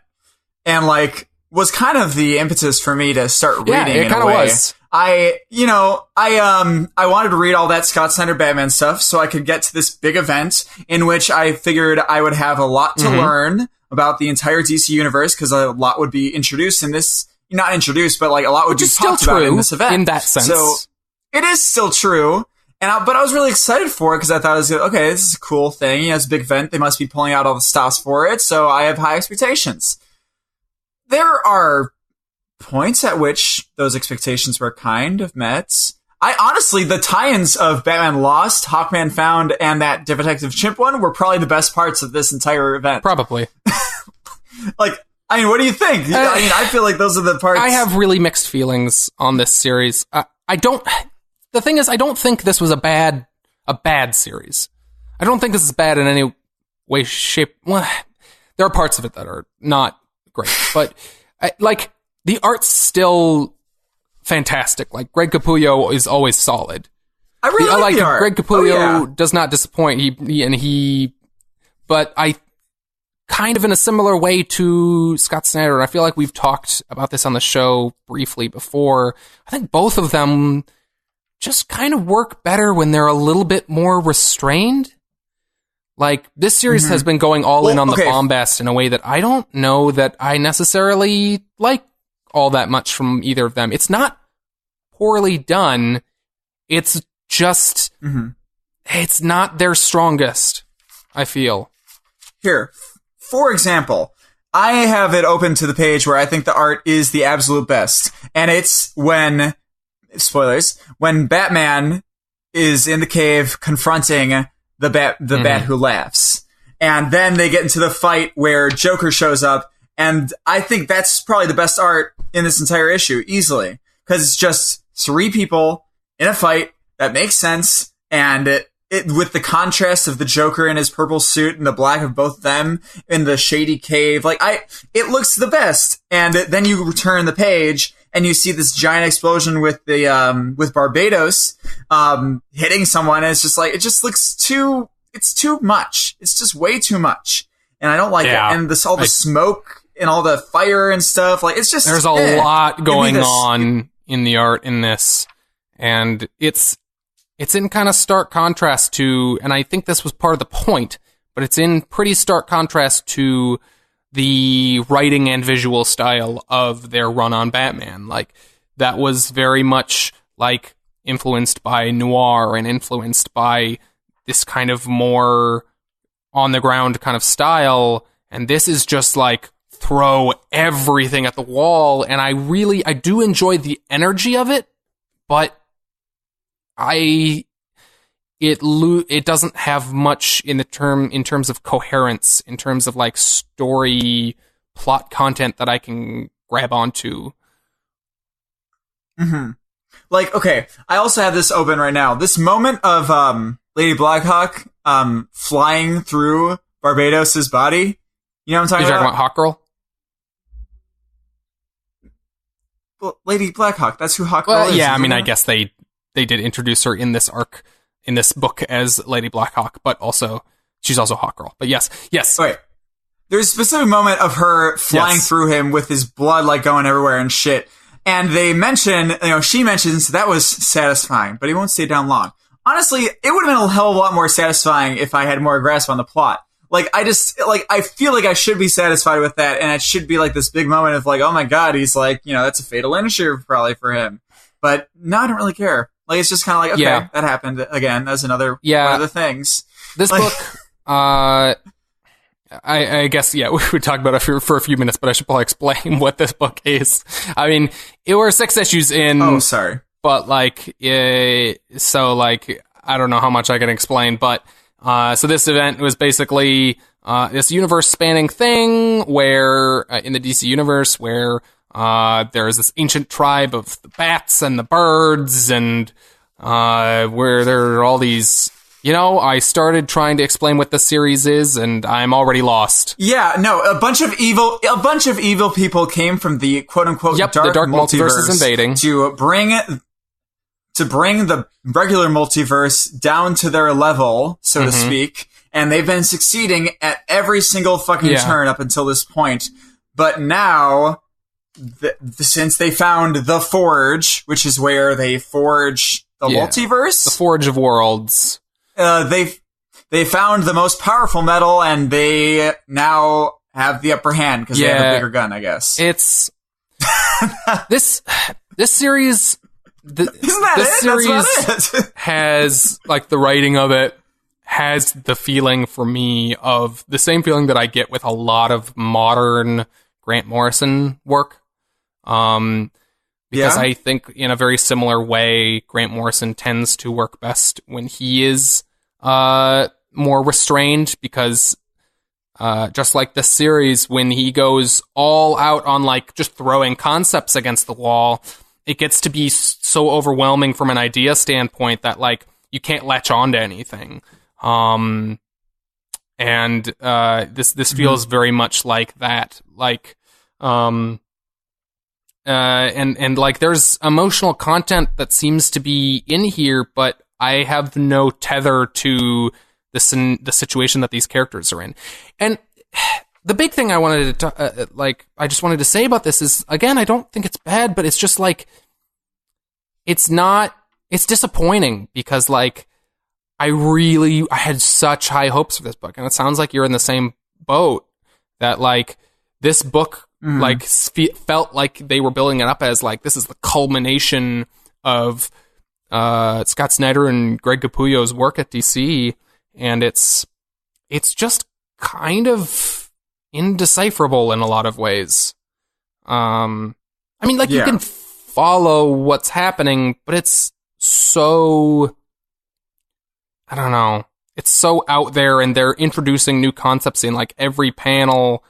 [SPEAKER 2] and like was kind of the impetus for me to start reading.
[SPEAKER 1] Yeah, it kind of was.
[SPEAKER 2] I wanted to read all that Scott Snyder Batman stuff so I could get to this big event in which I figured I would have a lot to learn about the entire DC universe because a lot would be introduced in this, not introduced, but like a lot would be talked about in this event.
[SPEAKER 1] In that sense.
[SPEAKER 2] So it is still true. But I was really excited for it because I thought it was, okay, this is a cool thing. It's a big event. They must be pulling out all the stops for it. So I have high expectations. There are points at which those expectations were kind of met. I honestly, the tie-ins of Batman Lost, Hawkman Found, and that Detective Chimp one were probably the best parts of this entire event.
[SPEAKER 1] Probably.
[SPEAKER 2] Like, I mean, what do you think? I mean, I feel like those are the parts.
[SPEAKER 1] I have really mixed feelings on this series. The thing is, I don't think this was a bad series. I don't think this is bad in any way, shape. Well, there are parts of it that are not great, but the art's still fantastic. Like, Greg Capullo is always solid.
[SPEAKER 2] I really like the art.
[SPEAKER 1] Greg Capullo does not disappoint. But I kind of in a similar way to Scott Snyder. I feel like we've talked about this on the show briefly before. I think both of them just kind of work better when they're a little bit more restrained. Like, this series has been going all in on the bombast in a way that I don't know that I necessarily like all that much from either of them. It's not poorly done. It's just, it's not their strongest, I feel.
[SPEAKER 2] Here, for example, I have it open to the page where I think the art is the absolute best. And it's when, spoilers, when Batman is in the cave confronting the bat who laughs. And then they get into the fight where Joker shows up. And I think that's probably the best art in this entire issue, easily. Because it's just 3 people in a fight that makes sense. And it with the contrast of the Joker in his purple suit and the black of both of them in the shady cave. Like, it looks the best. And then you return the page and you see this giant explosion with the, with Barbados, hitting someone. And it's just like, it just looks it's too much. It's just way too much. And I don't like it. And all the smoke and all the fire and stuff. Like, it's just,
[SPEAKER 1] there's a lot going on in the art in this. And it's in kind of stark contrast to, and I think this was part of the point, but it's in pretty stark contrast to the writing and visual style of their run on Batman. Like, that was very much like influenced by noir and influenced by this kind of more on the ground kind of style. And this is just like throw everything at the wall. And I do enjoy the energy of it, but it doesn't have much in terms of coherence, in terms of like story, plot content that I can grab onto.
[SPEAKER 2] Like, okay, I also have this open right now. This moment of Lady Blackhawk flying through Barbados's body. You know what I'm talking about?
[SPEAKER 1] You're talking about Hawkgirl?
[SPEAKER 2] Well, Lady Blackhawk, that's who Hawkgirl is.
[SPEAKER 1] Yeah, I mean, I guess they did introduce her in this arc, in this book as Lady Blackhawk, but also, she's also Hawkgirl. But yes.
[SPEAKER 2] Wait. There's a specific moment of her flying through him with his blood, like, going everywhere and shit. And they mention, she mentions that was satisfying, but he won't stay down long. Honestly, it would have been a hell of a lot more satisfying if I had more grasp on the plot. Like, I feel like I should be satisfied with that, and it should be like this big moment of like, oh my god, he's like, that's a fatal initiative probably for him. But no, I don't really care. Like, it's just kind of like, okay, that happened again. That's another one of the things.
[SPEAKER 1] This book, I guess, we would talk about it for a few minutes, but I should probably explain what this book is. I mean, it were 6 issues in.
[SPEAKER 2] Oh, sorry.
[SPEAKER 1] But, like, so, like, I don't know how much I can explain, but, so this event was basically, this universe-spanning thing where, in the DC universe, where, there is this ancient tribe of the bats and the birds, and, where there are all these I started trying to explain what the series is, and I'm already lost.
[SPEAKER 2] Yeah, no, a bunch of evil people came from the quote-unquote
[SPEAKER 1] the dark multiverse is invading
[SPEAKER 2] to bring the regular multiverse down to their level, so to speak, and they've been succeeding at every single fucking turn up until this point. But now, since they found the Forge, which is where they forge the multiverse,
[SPEAKER 1] the Forge of Worlds,
[SPEAKER 2] they found the most powerful metal, and they now have the upper hand because they have a bigger gun, I guess.
[SPEAKER 1] It's this series.
[SPEAKER 2] Isn't that
[SPEAKER 1] this
[SPEAKER 2] it?
[SPEAKER 1] series has, like, the writing of it has the feeling for me of the same feeling that I get with a lot of modern Grant Morrison work. Because I think in a very similar way, Grant Morrison tends to work best when he is more restrained, because just like this series, when he goes all out on, like, just throwing concepts against the wall, it gets to be so overwhelming from an idea standpoint that, like, you can't latch on to anything. This feels very much like that. Like, and like, there's emotional content that seems to be in here, but I have no tether to the situation that these characters are in. And the big thing I wanted to, I just wanted to say about this is, again, I don't think it's bad, but it's just, like, it's disappointing, because, like, I had such high hopes for this book, and it sounds like you're in the same boat, that, like, this book, like, felt like they were building it up as, like, this is the culmination of Scott Snyder and Greg Capullo's work at DC, and it's just kind of indecipherable in a lot of ways. I mean, like, you can follow what's happening, but it's so, I don't know, it's so out there, and they're introducing new concepts in, like, every panel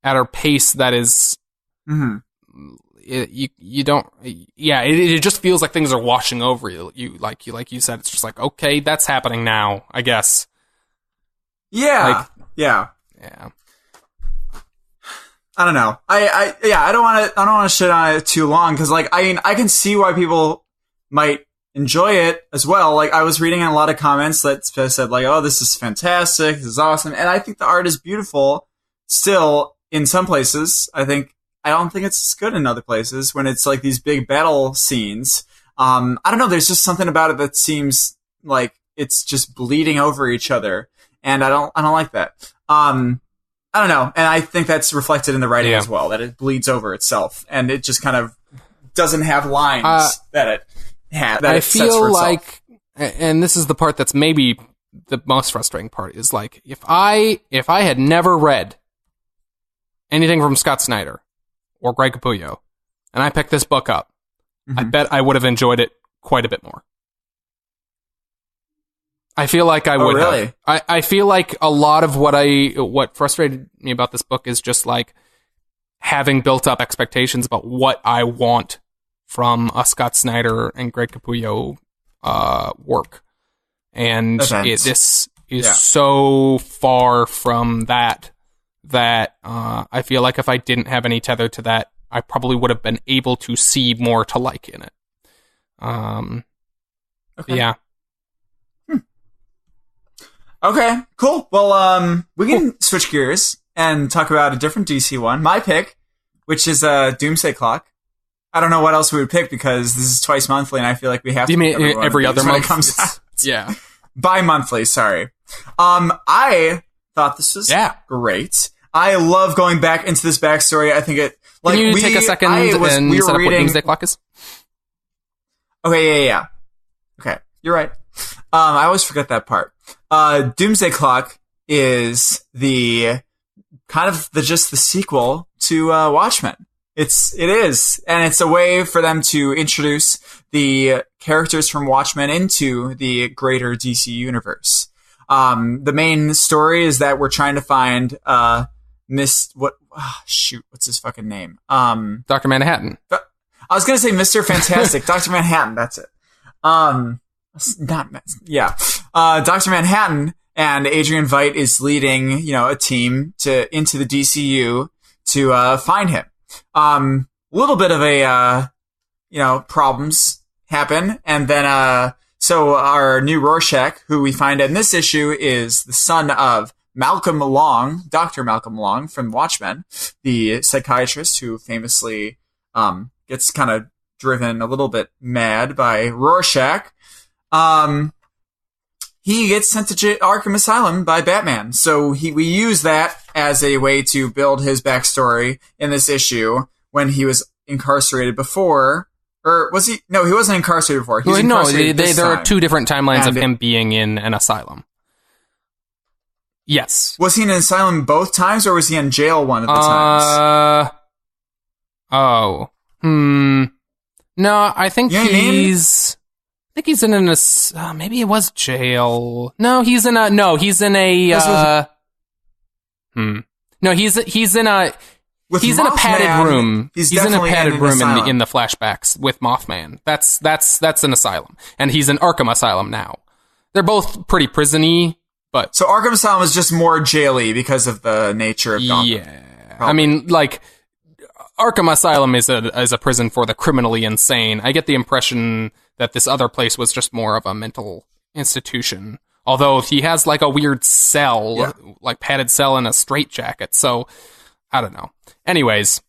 [SPEAKER 1] at a pace that is, you don't, it just feels like things are washing over you. Like you said, it's just like, okay, that's happening now, I guess.
[SPEAKER 2] Yeah. I don't know. I don't want to shit on it too long, because, like, I mean, I can see why people might enjoy it as well. Like, I was reading a lot of comments that said, like, oh, this is fantastic, this is awesome, and I think the art is beautiful still in some places. I don't think it's as good in other places when it's, like, these big battle scenes. I don't know, there's just something about it that seems like it's just bleeding over each other, and I don't like that. I don't know, and I think that's reflected in the writing as well, that it bleeds over itself, and it just kind of doesn't have lines that it has. I feel like,
[SPEAKER 1] and this is the part that's maybe the most frustrating part, is, like, if I had never read anything from Scott Snyder or Greg Capullo, and I picked this book up, I bet I would have enjoyed it quite a bit more. I feel like I would have. I feel like a lot of what frustrated me about this book is just, like, having built up expectations about what I want from a Scott Snyder and Greg Capullo work. And this is so far from that I feel like if I didn't have any tether to that, I probably would have been able to see more to like in it. Yeah.
[SPEAKER 2] Okay, cool. Well, we can switch gears and talk about a different DC one. My pick, which is Doomsday Clock. I don't know what else we would pick, because this is twice monthly, and I feel like we have to.
[SPEAKER 1] You mean every other month?
[SPEAKER 2] It comes out.
[SPEAKER 1] Yeah.
[SPEAKER 2] Bi-monthly, sorry. I thought this was great. I love going back into this backstory. I think it... Like,
[SPEAKER 1] can you take a second and set up what Doomsday Clock is?
[SPEAKER 2] Okay, yeah. Okay, you're right. I always forget that part. Doomsday Clock is the kind of just the sequel to Watchmen. It is, and it's a way for them to introduce the characters from Watchmen into the greater DC universe. The main story is that we're trying to find what's his fucking name?
[SPEAKER 1] Dr. Manhattan.
[SPEAKER 2] I was gonna say Mr. Fantastic. Dr. Manhattan, that's it. Dr. Manhattan and Adrian Veidt is leading, a team into the DCU to find him. A little bit of a problems happen, and then so our new Rorschach, who we find in this issue, is the son of Malcolm Long, Dr. Malcolm Long from Watchmen, the psychiatrist who famously gets kind of driven a little bit mad by Rorschach. He gets sent to Arkham Asylum by Batman. So we use that as a way to build his backstory in this issue when he was incarcerated before. Or was he? No, he wasn't incarcerated before. He was incarcerated
[SPEAKER 1] there are two different timelines of him being in an asylum. Yes.
[SPEAKER 2] Was he in an asylum both times, or was he in jail one of the times?
[SPEAKER 1] No, I think he's in an maybe it was jail. No, he's in a No, he's in a padded room. He's in a padded room in the flashbacks with Mothman. That's an asylum, and he's in Arkham Asylum now. They're both pretty prison-y, but
[SPEAKER 2] so Arkham Asylum is just more jail-y because of the nature of Gotham.
[SPEAKER 1] Yeah, probably. I mean, like Arkham Asylum is a prison for the criminally insane. I get the impression that this other place was just more of a mental institution. Although he has like a weird cell, like padded cell and a straitjacket. So I don't know. Anyways.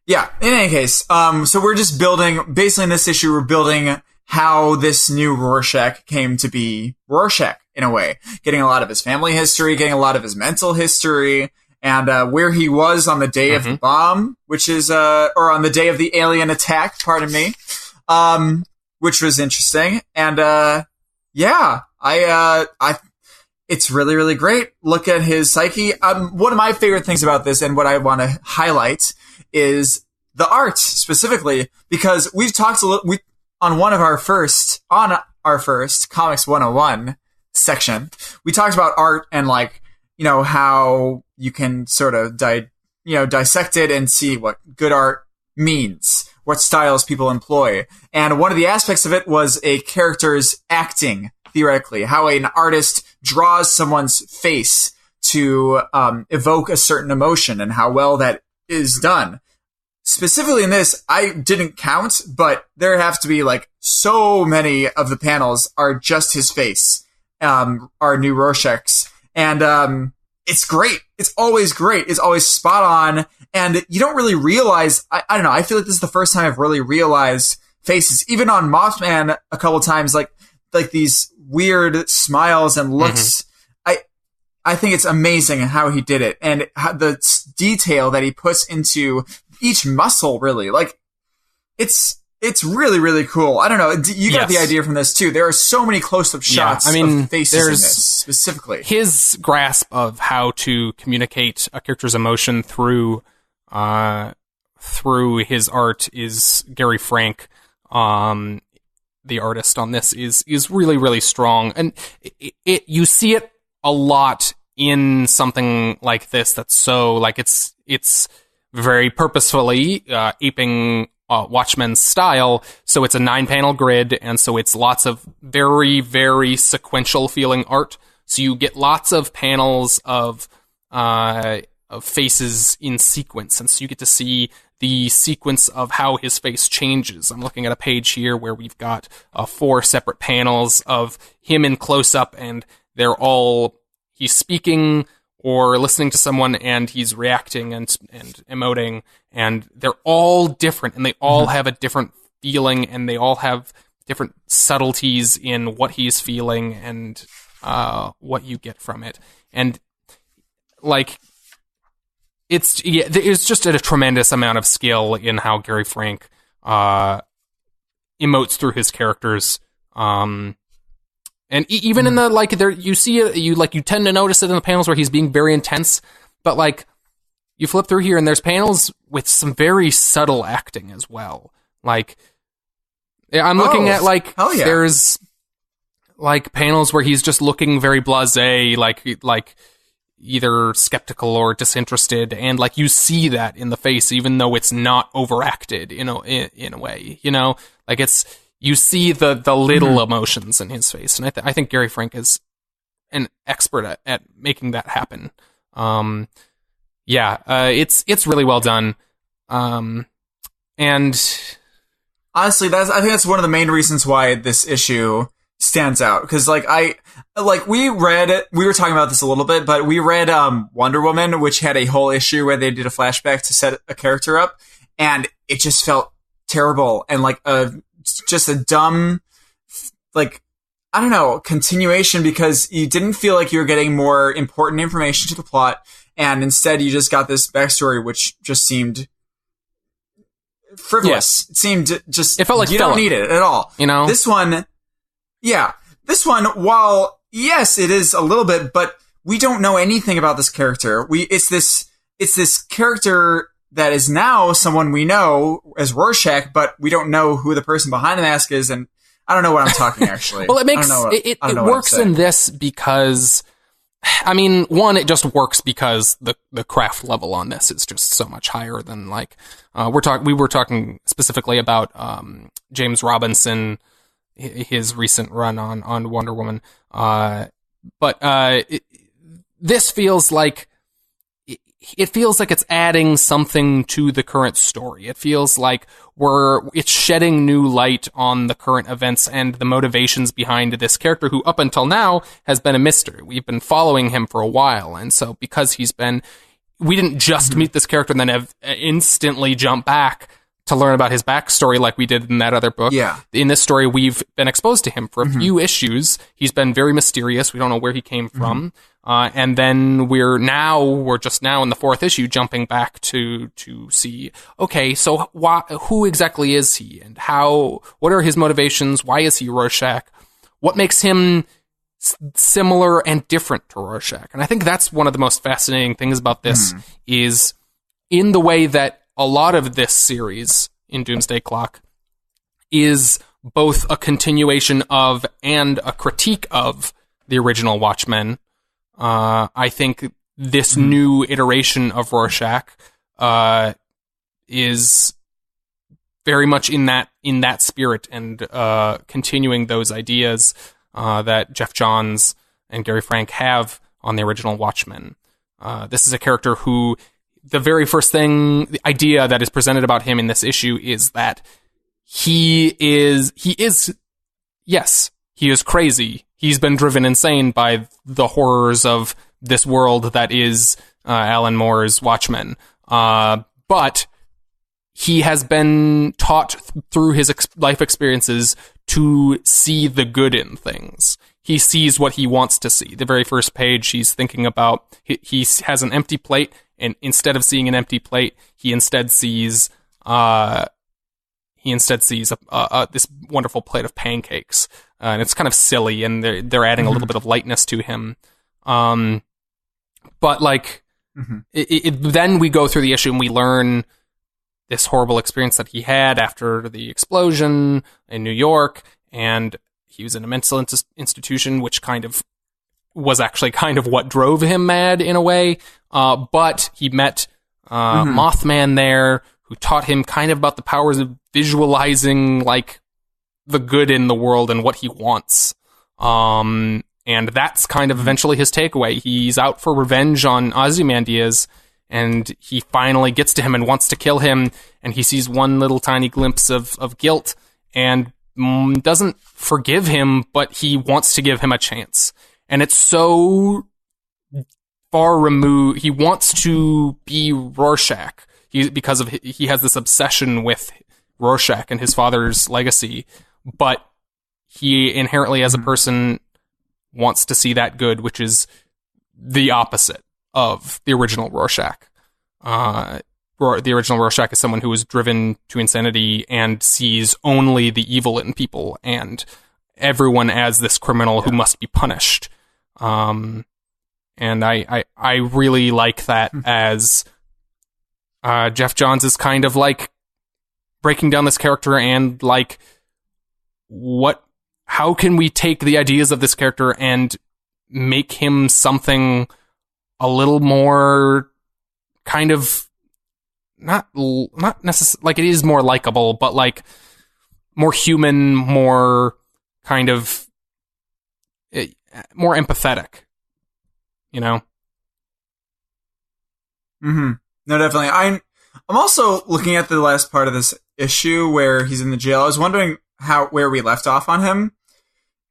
[SPEAKER 2] Yeah, in any case, so we're just building, basically in this issue, we're building how this new Rorschach came to be Rorschach, in a way. Getting a lot of his family history, getting a lot of his mental history, and where he was on the day of the bomb, which is, or on the day of the alien attack, pardon me, which was interesting. And, it's really, really great. Look at his psyche. One of my favorite things about this, and what I want to highlight, is the art specifically, because we've talked on our first Comics 101 section, we talked about art and how you can sort of dissect it and see what good art means, what styles people employ. And one of the aspects of it was a character's acting, theoretically, how an artist draws someone's face to evoke a certain emotion and how well that is done. Specifically in this, I didn't count, but there have to be so many of the panels are just his face, our new Rorschach's. And it's great. It's always great. It's always spot on. And you don't really realize, I don't know, I feel like this is the first time I've really realized faces, even on Mothman a couple times, like these weird smiles and looks. I think it's amazing how he did it, and how the detail that he puts into each muscle, really. It's really, really cool. I don't know. You got the idea from this, too. There are so many close-up shots of faces in this, specifically.
[SPEAKER 1] His grasp of how to communicate a character's emotion through his art is Gary Frank, the artist on this, is really, really strong. And you see it a lot in something like this that's so, it's very purposefully aping Watchmen's style, so it's a 9-panel grid, and so it's lots of very, very sequential feeling art. So you get lots of panels of faces in sequence, and so you get to see the sequence of how his face changes. I'm looking at a page here where we've got 4 separate panels of him in close-up, and he's speaking or listening to someone, and he's reacting and emoting, and they're all different, and they all have a different feeling, and they all have different subtleties in what he's feeling and what you get from it. And it's just a tremendous amount of skill in how Gary Frank emotes through his characters. And even in the, you see it, you tend to notice it in the panels where he's being very intense, but you flip through here and there's panels with some very subtle acting as well. I'm looking at there's panels where he's just looking very blasé, either skeptical or disinterested, and you see that in the face, even though it's not overacted in a way, you see the little emotions in his face, and I think Gary Frank is an expert at making that happen. It's really well done. And
[SPEAKER 2] honestly, I think that's one of the main reasons why this issue stands out. Because we were talking about this a little bit, but we read Wonder Woman, which had a whole issue where they did a flashback to set a character up, and it just felt terrible and like just a dumb, like, I don't know, continuation, because you didn't feel like you were getting more important information to the plot, and instead you just got this backstory which just seemed frivolous. It seemed just, it felt like you don't need it at all. You know, this one, while yes, it is a little bit, but we don't know anything about this character. It's this character that is now someone we know as Rorschach, but we don't know who the person behind the mask is, and I don't know what I'm talking, actually.
[SPEAKER 1] Well, it works in this because, I mean, one, it just works because the craft level on this is just so much higher than, like, we were talking specifically about James Robinson, his recent run on Wonder Woman, but this feels like it feels like it's adding something to the current story. It feels like it's shedding new light on the current events and the motivations behind this character who up until now has been a mystery. We've been following him for a while. And so because we didn't just meet this character and then have instantly jump back to learn about his backstory like we did in that other book. Yeah. In this story, we've been exposed to him for a few issues. He's been very mysterious. We don't know where he came from. And then we're just now in the 4th issue jumping back to see, okay, so who exactly is he, and what are his motivations? Why is he Rorschach? What makes him similar and different to Rorschach? And I think that's one of the most fascinating things about this is in the way that a lot of this series in Doomsday Clock is both a continuation of and a critique of the original Watchmen. I think this new iteration of Rorschach is very much in that spirit and continuing those ideas that Jeff Johns and Gary Frank have on the original Watchmen. This is a character who, the very first the idea that is presented about him in this issue is that he is crazy. He's been driven insane by the horrors of this world that is Alan Moore's Watchmen. But he has been taught through his life experiences to see the good in things. He sees what he wants to see. The very first page, he's thinking about, he has an empty plate, and instead of seeing an empty plate, he instead sees this wonderful plate of pancakes. And it's kind of silly, and they're adding a little bit of lightness to him. But like, then we go through the issue and we learn this horrible experience that he had after the explosion in New York, and he was in a mental institution, which was actually what drove him mad in a way. But he met Mothman there, who taught him kind of about the powers of visualizing, like, the good in the world and what he wants. And that's kind of eventually his takeaway. He's out for revenge on Ozymandias, and he finally gets to him and wants to kill him, and he sees one little tiny glimpse of guilt, and doesn't forgive him, but he wants to give him a chance. And it's so far removed. He wants to be Rorschach because he has this obsession with Rorschach and his father's legacy, but he inherently as a person wants to see that good, which is the opposite of the original Rorschach. The original Rorschach is someone who is driven to insanity and sees only the evil in people and everyone as this criminal who must be punished. And I really like that as Jeff Johns is kind of like breaking down this character and like, how can we take the ideas of this character and make him something a little more kind of not necessarily, like, it is more likable, but like more human, more kind of more empathetic, you know?
[SPEAKER 2] Mm-hmm. No, definitely. I'm also looking at the last part of this issue where he's in the jail. I was wondering where we left off on him.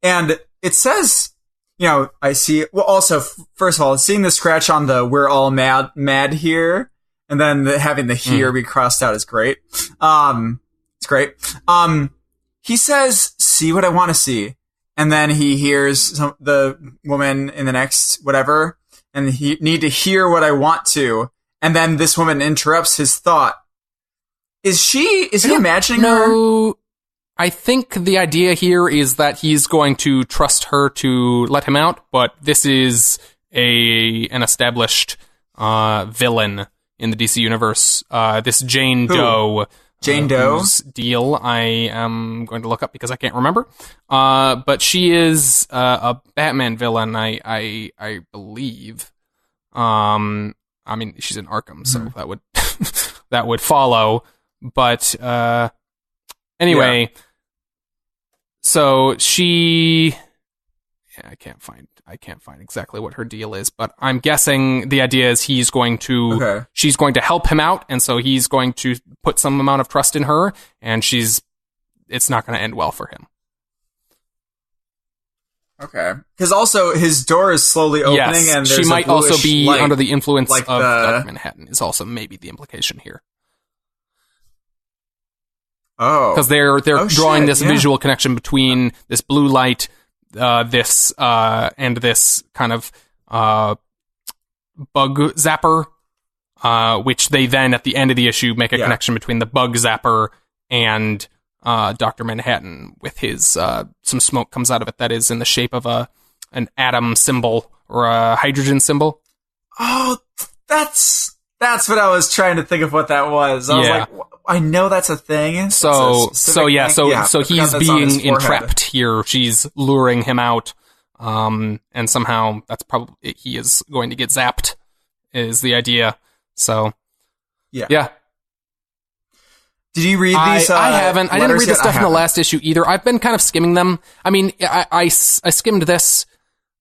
[SPEAKER 2] And it says, I see, well, also, first of all, seeing the scratch on the "we're all mad here," and then having the "here" be crossed out is great. It's great. He says, "See what I want to see." And then he hears the woman in the next whatever, and he need to hear what I want to. And then this woman interrupts his thought. Is he imagining her?
[SPEAKER 1] I think the idea here is that he's going to trust her to let him out, but this is an established villain in the DC universe. This Jane Doe.
[SPEAKER 2] Jane Doe?
[SPEAKER 1] Whose deal I am going to look up because I can't remember. But she is a Batman villain, I believe. I mean, she's in Arkham, so that would that would follow. But anyway, so she, I can't find exactly what her deal is, but I'm guessing the idea is she's going to help him out, and so he's going to put some amount of trust in her, and it's not going to end well for him.
[SPEAKER 2] Okay. Because also his door is slowly opening, and
[SPEAKER 1] she might also be under the influence of Dr. Manhattan, is also maybe the implication here.
[SPEAKER 2] Oh.
[SPEAKER 1] Because they're drawing this visual connection between this blue light, and this kind of bug zapper, which they then at the end of the issue make a connection between the bug zapper and Dr. Manhattan with his some smoke comes out of it that is in the shape of an atom symbol or a hydrogen symbol.
[SPEAKER 2] Oh, that's what I was trying to think of what that was. I was like, I know that's a thing.
[SPEAKER 1] So he's being entrapped here. She's luring him out, and somehow that's probably he is going to get zapped. Is the idea? So, yeah.
[SPEAKER 2] Did you read these?
[SPEAKER 1] I haven't. I didn't read the stuff in the last issue either. I've been kind of skimming them. I mean, I skimmed this.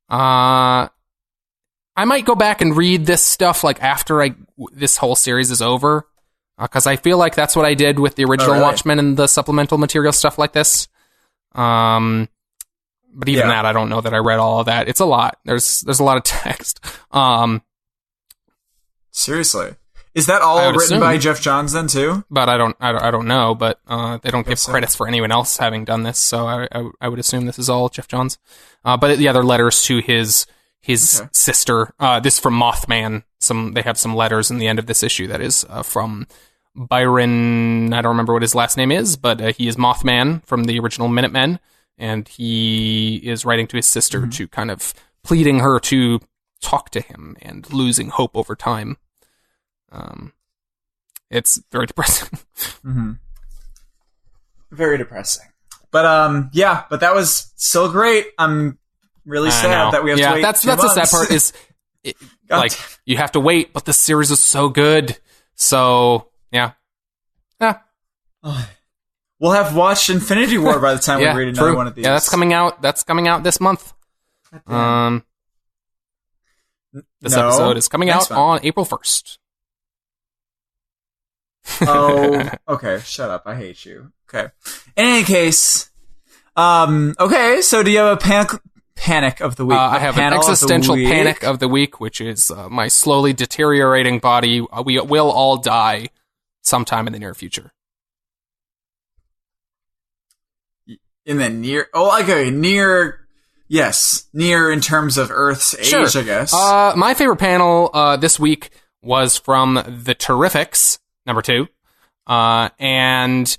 [SPEAKER 1] I might go back and read this stuff like after this whole series is over. Because I feel like that's what I did with the original Watchmen and the supplemental material stuff like this. But even that, I don't know that I read all of that. It's a lot. There's a lot of text.
[SPEAKER 2] Seriously, is that all written by Jeff Johns then too?
[SPEAKER 1] But I don't know. But they don't give credits for anyone else having done this, so I would assume this is all Jeff Johns. But the other letters to his sister. This from Mothman. They have some letters in the end of this issue that is from Byron. I don't remember what his last name is, but he is Mothman from the original Minutemen, and he is writing to his sister to kind of pleading her to talk to him and losing hope over time. It's very depressing.
[SPEAKER 2] Very depressing. But but that was still great. I'm really sad that we have to wait.
[SPEAKER 1] That's the sad part is you have to wait, but the series is so good. So yeah.
[SPEAKER 2] We'll have watched Infinity War by the time we read another one of these.
[SPEAKER 1] Yeah, that's coming out this month. This episode is coming out on April 1st.
[SPEAKER 2] Oh, okay. Shut up. I hate you. Okay. In any case, okay. So do you have a panic of the week?
[SPEAKER 1] I have an existential panic of the week, which is my slowly deteriorating body. We will all die sometime in the near future.
[SPEAKER 2] In the near... Oh, okay. Near... Yes. Near in terms of Earth's age, I guess.
[SPEAKER 1] My favorite panel this week was from The Terrifics, number 2. And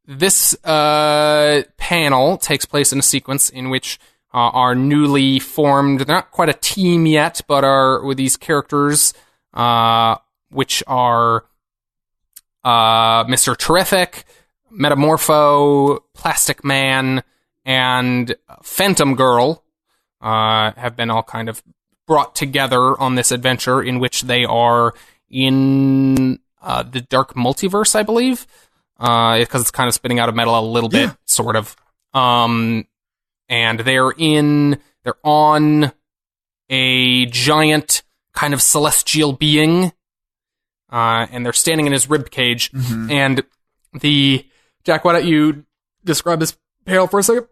[SPEAKER 1] this panel takes place in a sequence in which are newly formed, they're not quite a team yet, but are with these characters, which are Mr. Terrific, Metamorpho, Plastic Man, and Phantom Girl, have been all kind of brought together on this adventure in which they are in the Dark Multiverse, I believe. because it's kind of spitting out of metal a little bit, sort of. And they're on a giant kind of celestial being, and they're standing in his rib cage. And Jack, why don't you describe this panel for a second?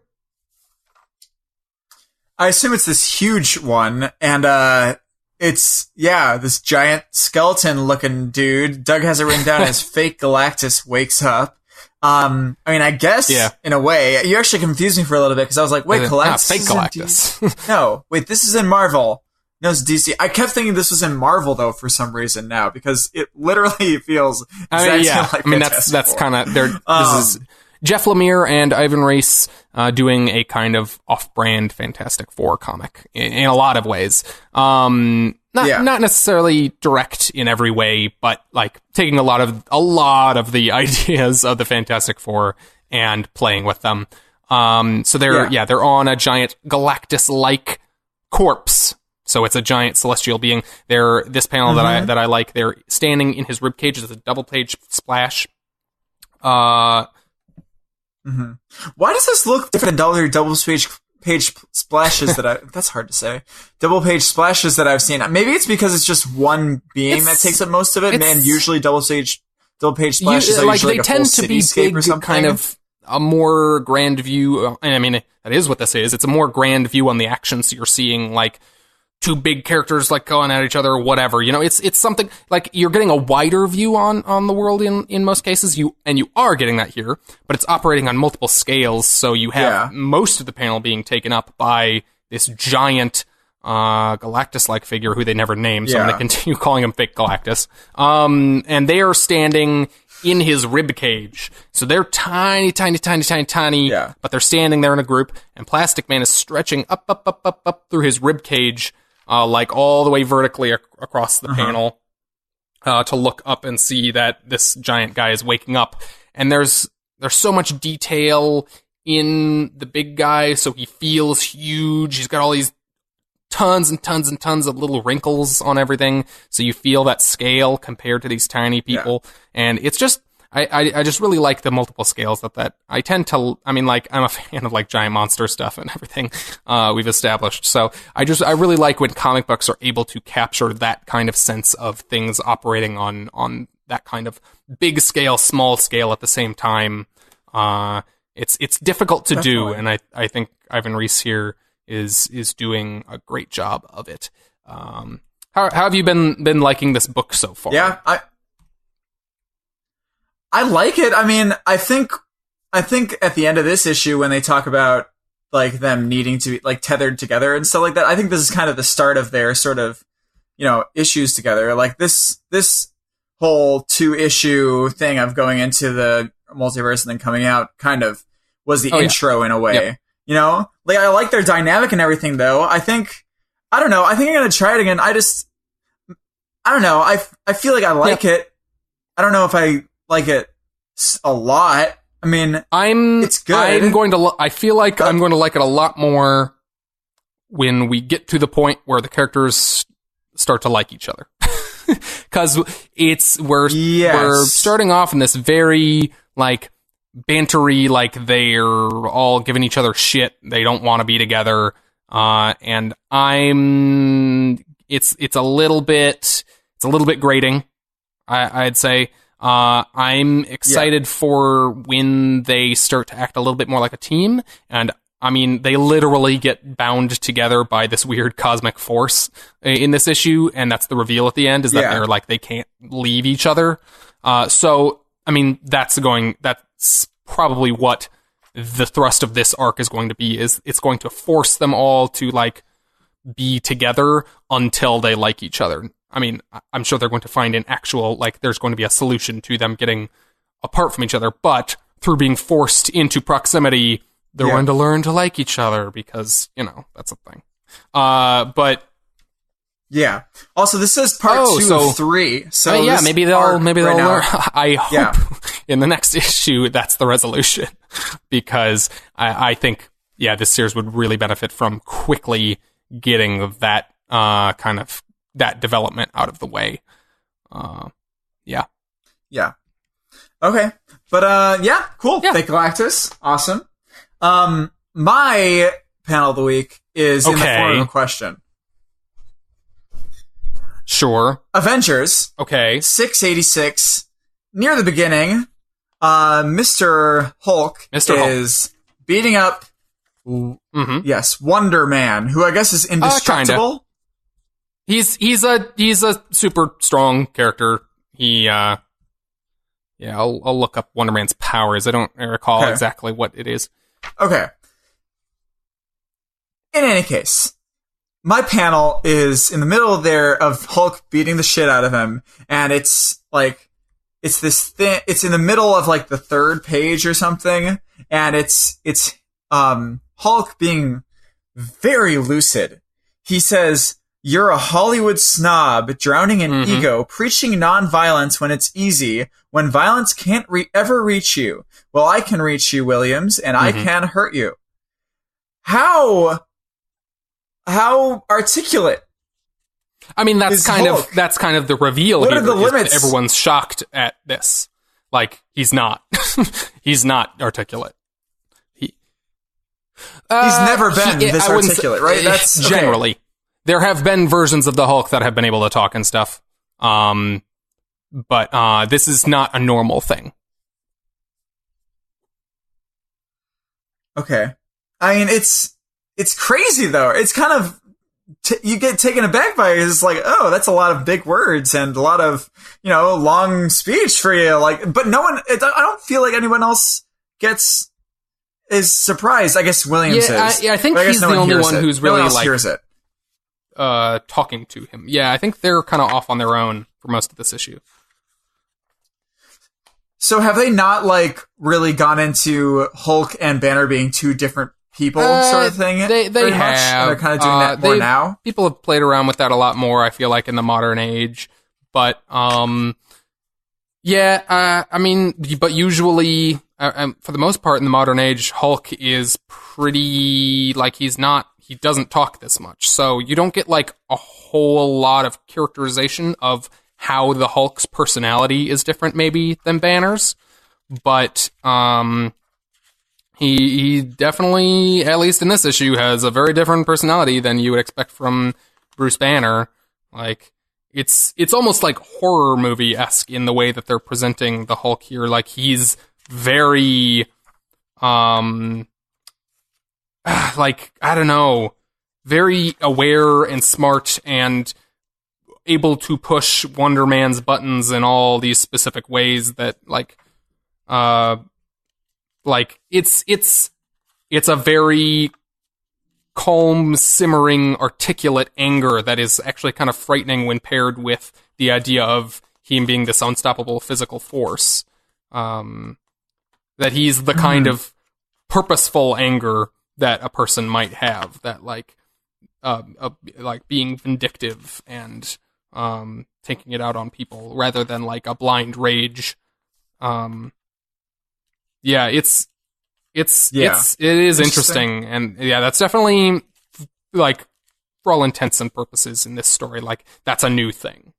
[SPEAKER 2] I assume it's this huge one, and it's this giant skeleton-looking dude. Doug has it written down as fake Galactus wakes up. I mean, I guess in a way, you actually confused me for a little bit because I was like, wait, Galactus?
[SPEAKER 1] Fake Galactus.
[SPEAKER 2] No, wait, this is in Marvel. No, it's DC. I kept thinking this was in Marvel though for some reason now because it literally feels exactly like
[SPEAKER 1] I mean, that's kind of this is Jeff Lemire and Ivan Reis doing a kind of off-brand Fantastic Four comic in a lot of ways. Not necessarily direct in every way, but like taking a lot of the ideas of the Fantastic Four and playing with them. So they're on a giant Galactus-like corpse. So it's a giant celestial being. This panel that I like. They're standing in his ribcage. It's a double page splash.
[SPEAKER 2] Why does this look different than other double page splashes that's hard to say. Double page splashes that I've seen. Maybe it's because it's just one being that takes up most of it, and usually double page splashes are usually like a full cityscape or something.
[SPEAKER 1] Kind of a more grand view, and I mean, that is what this is. It's a more grand view on the action, so you're seeing, like, two big characters like going at each other or whatever. You know, it's something like you're getting a wider view on the world in most cases. You are getting that here, but it's operating on multiple scales. So you have most of the panel being taken up by this giant Galactus-like figure who they never named. So I'm going to continue calling him fake Galactus. And they are standing in his rib cage. So they're tiny, but they're standing there in a group, and Plastic Man is stretching up through his rib cage, like all the way vertically across the panel, to look up and see that this giant guy is waking up. And there's so much detail in the big guy, so he feels huge. He's got all these tons and tons and tons of little wrinkles on everything, so you feel that scale compared to these tiny people. And it's just, I just really like the multiple scales that I tend to, I mean, like, I'm a fan of, like, giant monster stuff and everything we've established. So I really like when comic books are able to capture that kind of sense of things operating on that kind of big scale, small scale at the same time. It's difficult to do, and I think Ivan Reis here is doing a great job of it. How have you been liking this book so far?
[SPEAKER 2] Yeah, I like it. I mean, I think at the end of this issue, when they talk about, like, them needing to be, like, tethered together and stuff like that, I think this is kind of the start of their sort of, you know, issues together. Like, this whole 2-issue thing of going into the multiverse and then coming out kind of was the intro in a way. Yep. You know? Like, I like their dynamic and everything, though. I don't know. I think I'm going to try it again. I don't know. I feel like I like it. I don't know if I like it a lot. I mean, it's good.
[SPEAKER 1] I feel like I'm going to like it a lot more when we get to the point where the characters start to like each other. Because we're starting off in this very, like, bantery, like, they're all giving each other shit. They don't want to be together. And it's a little bit grating, I'd say. I'm excited for when they start to act a little bit more like a team. And I mean, they literally get bound together by this weird cosmic force in this issue. And that's the reveal at the end, is that they're like, they can't leave each other. So, I mean, that's probably what the thrust of this arc is going to be, is it's going to force them all to, like, be together until they like each other. I mean, I'm sure they're going to find an actual, like, there's going to be a solution to them getting apart from each other, but through being forced into proximity, they're going to learn to like each other because, you know, that's a thing. But
[SPEAKER 2] yeah. Also, this says part 2 of 3. So
[SPEAKER 1] maybe they'll learn. I hope in the next issue that's the resolution, because I think this series would really benefit from quickly getting that kind of that development out of the way. Yeah.
[SPEAKER 2] Okay. But yeah, cool.
[SPEAKER 1] Yeah.
[SPEAKER 2] Fake Galactus, awesome. My panel of the week is in the form of a question.
[SPEAKER 1] Sure.
[SPEAKER 2] Avengers.
[SPEAKER 1] Okay.
[SPEAKER 2] 686. Near the beginning, Mr. Hulk is beating up, Wonder Man, who I guess is indestructible.
[SPEAKER 1] He's a super strong character. I'll look up Wonder Man's powers. I don't recall exactly what it is.
[SPEAKER 2] Okay. In any case, my panel is in the middle there of Hulk beating the shit out of him, and it's this thing. It's in the middle of like the third page or something, and it's Hulk being very lucid. He says, "You're a Hollywood snob, drowning in ego, preaching nonviolence when it's easy, when violence can't ever reach you. Well, I can reach you, Williams, and I can hurt you." How articulate?
[SPEAKER 1] I mean, that's kind of the reveal.
[SPEAKER 2] What
[SPEAKER 1] here,
[SPEAKER 2] are the limits?
[SPEAKER 1] Everyone's shocked at this. Like, he's not. He's not articulate. He's
[SPEAKER 2] never been this articulate, right? That's
[SPEAKER 1] generally. Okay. There have been versions of the Hulk that have been able to talk and stuff. But this is not a normal thing.
[SPEAKER 2] Okay. I mean, it's crazy, though. It's kind of... you get taken aback by it. It's like, oh, that's a lot of big words and a lot of, long speech for you. Like, but no one... I don't feel like anyone else is surprised. I guess Williams is.
[SPEAKER 1] I think he's the only one who's really,
[SPEAKER 2] hears it.
[SPEAKER 1] Talking to him. Yeah, I think they're kind of off on their own for most of this issue.
[SPEAKER 2] So have they not, really gone into Hulk and Banner being two different people sort of thing?
[SPEAKER 1] They have.
[SPEAKER 2] And they're kind of doing that more now?
[SPEAKER 1] People have played around with that a lot more, I feel like, in the modern age. But, but usually, for the most part in the modern age, Hulk is pretty, he doesn't talk this much. So you don't get, a whole lot of characterization of how the Hulk's personality is different, maybe, than Banner's. But, he definitely, at least in this issue, has a very different personality than you would expect from Bruce Banner. It's almost like horror movie-esque in the way that they're presenting the Hulk here. He's very, I don't know, very aware and smart and able to push Wonder Man's buttons in all these specific ways that, it's a very calm, simmering, articulate anger that is actually kind of frightening when paired with the idea of him being this unstoppable physical force. That he's the kind of purposeful anger that a person might have, that being vindictive and taking it out on people rather than a blind rage. It is interesting, and that's definitely for all intents and purposes in this story, that's a new thing,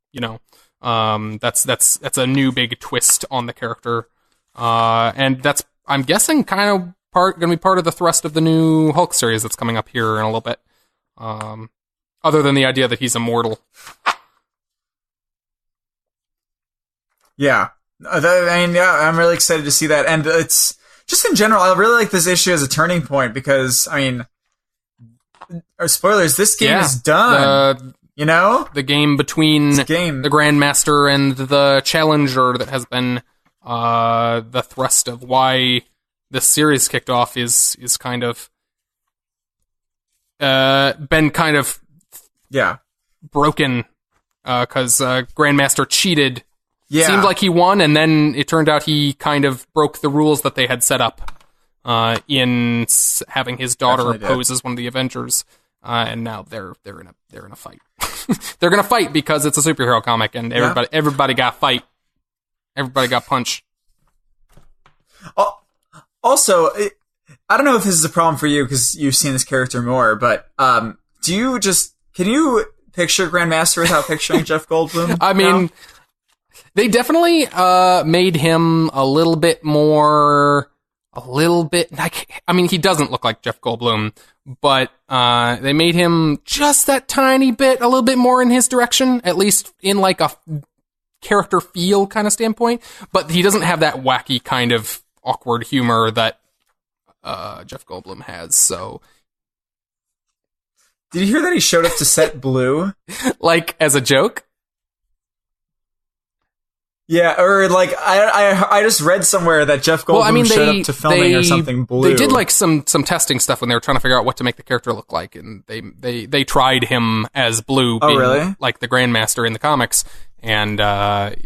[SPEAKER 1] that's a new big twist on the character, and that's, I'm guessing, kind of going to be part of the thrust of the new Hulk series that's coming up here in a little bit. Other than the idea that he's immortal.
[SPEAKER 2] Yeah. I'm really excited to see that. And it's just in general, I really like this issue as a turning point because, spoilers, this game is done.
[SPEAKER 1] The game between the Grandmaster and the Challenger that has been the thrust of why this series kicked off is kind of been kind of broken because Grandmaster cheated. Yeah. Seemed like he won, and then it turned out he kind of broke the rules that they had set up in having his daughter pose as one of the Avengers, and now they're in a fight. They're gonna fight because it's a superhero comic, and everybody got fight. Everybody got punch.
[SPEAKER 2] Also, I don't know if this is a problem for you because you've seen this character more, but can you picture Grandmaster without picturing Jeff Goldblum?
[SPEAKER 1] I mean. They definitely made him a little bit more. I mean, he doesn't look like Jeff Goldblum, but they made him just that tiny bit, a little bit more in his direction, at least in like a character feel kind of standpoint. But he doesn't have that wacky kind of awkward humor that Jeff Goldblum has. So,
[SPEAKER 2] did you hear that he showed up to set blue?
[SPEAKER 1] Like as a joke?
[SPEAKER 2] Yeah, or like I just read somewhere that Jeff Goldblum showed up to filming or something blue.
[SPEAKER 1] They did like some testing stuff when they were trying to figure out what to make the character look like, and they tried him as Blue, being
[SPEAKER 2] really?
[SPEAKER 1] Like the Grandmaster in the comics, and they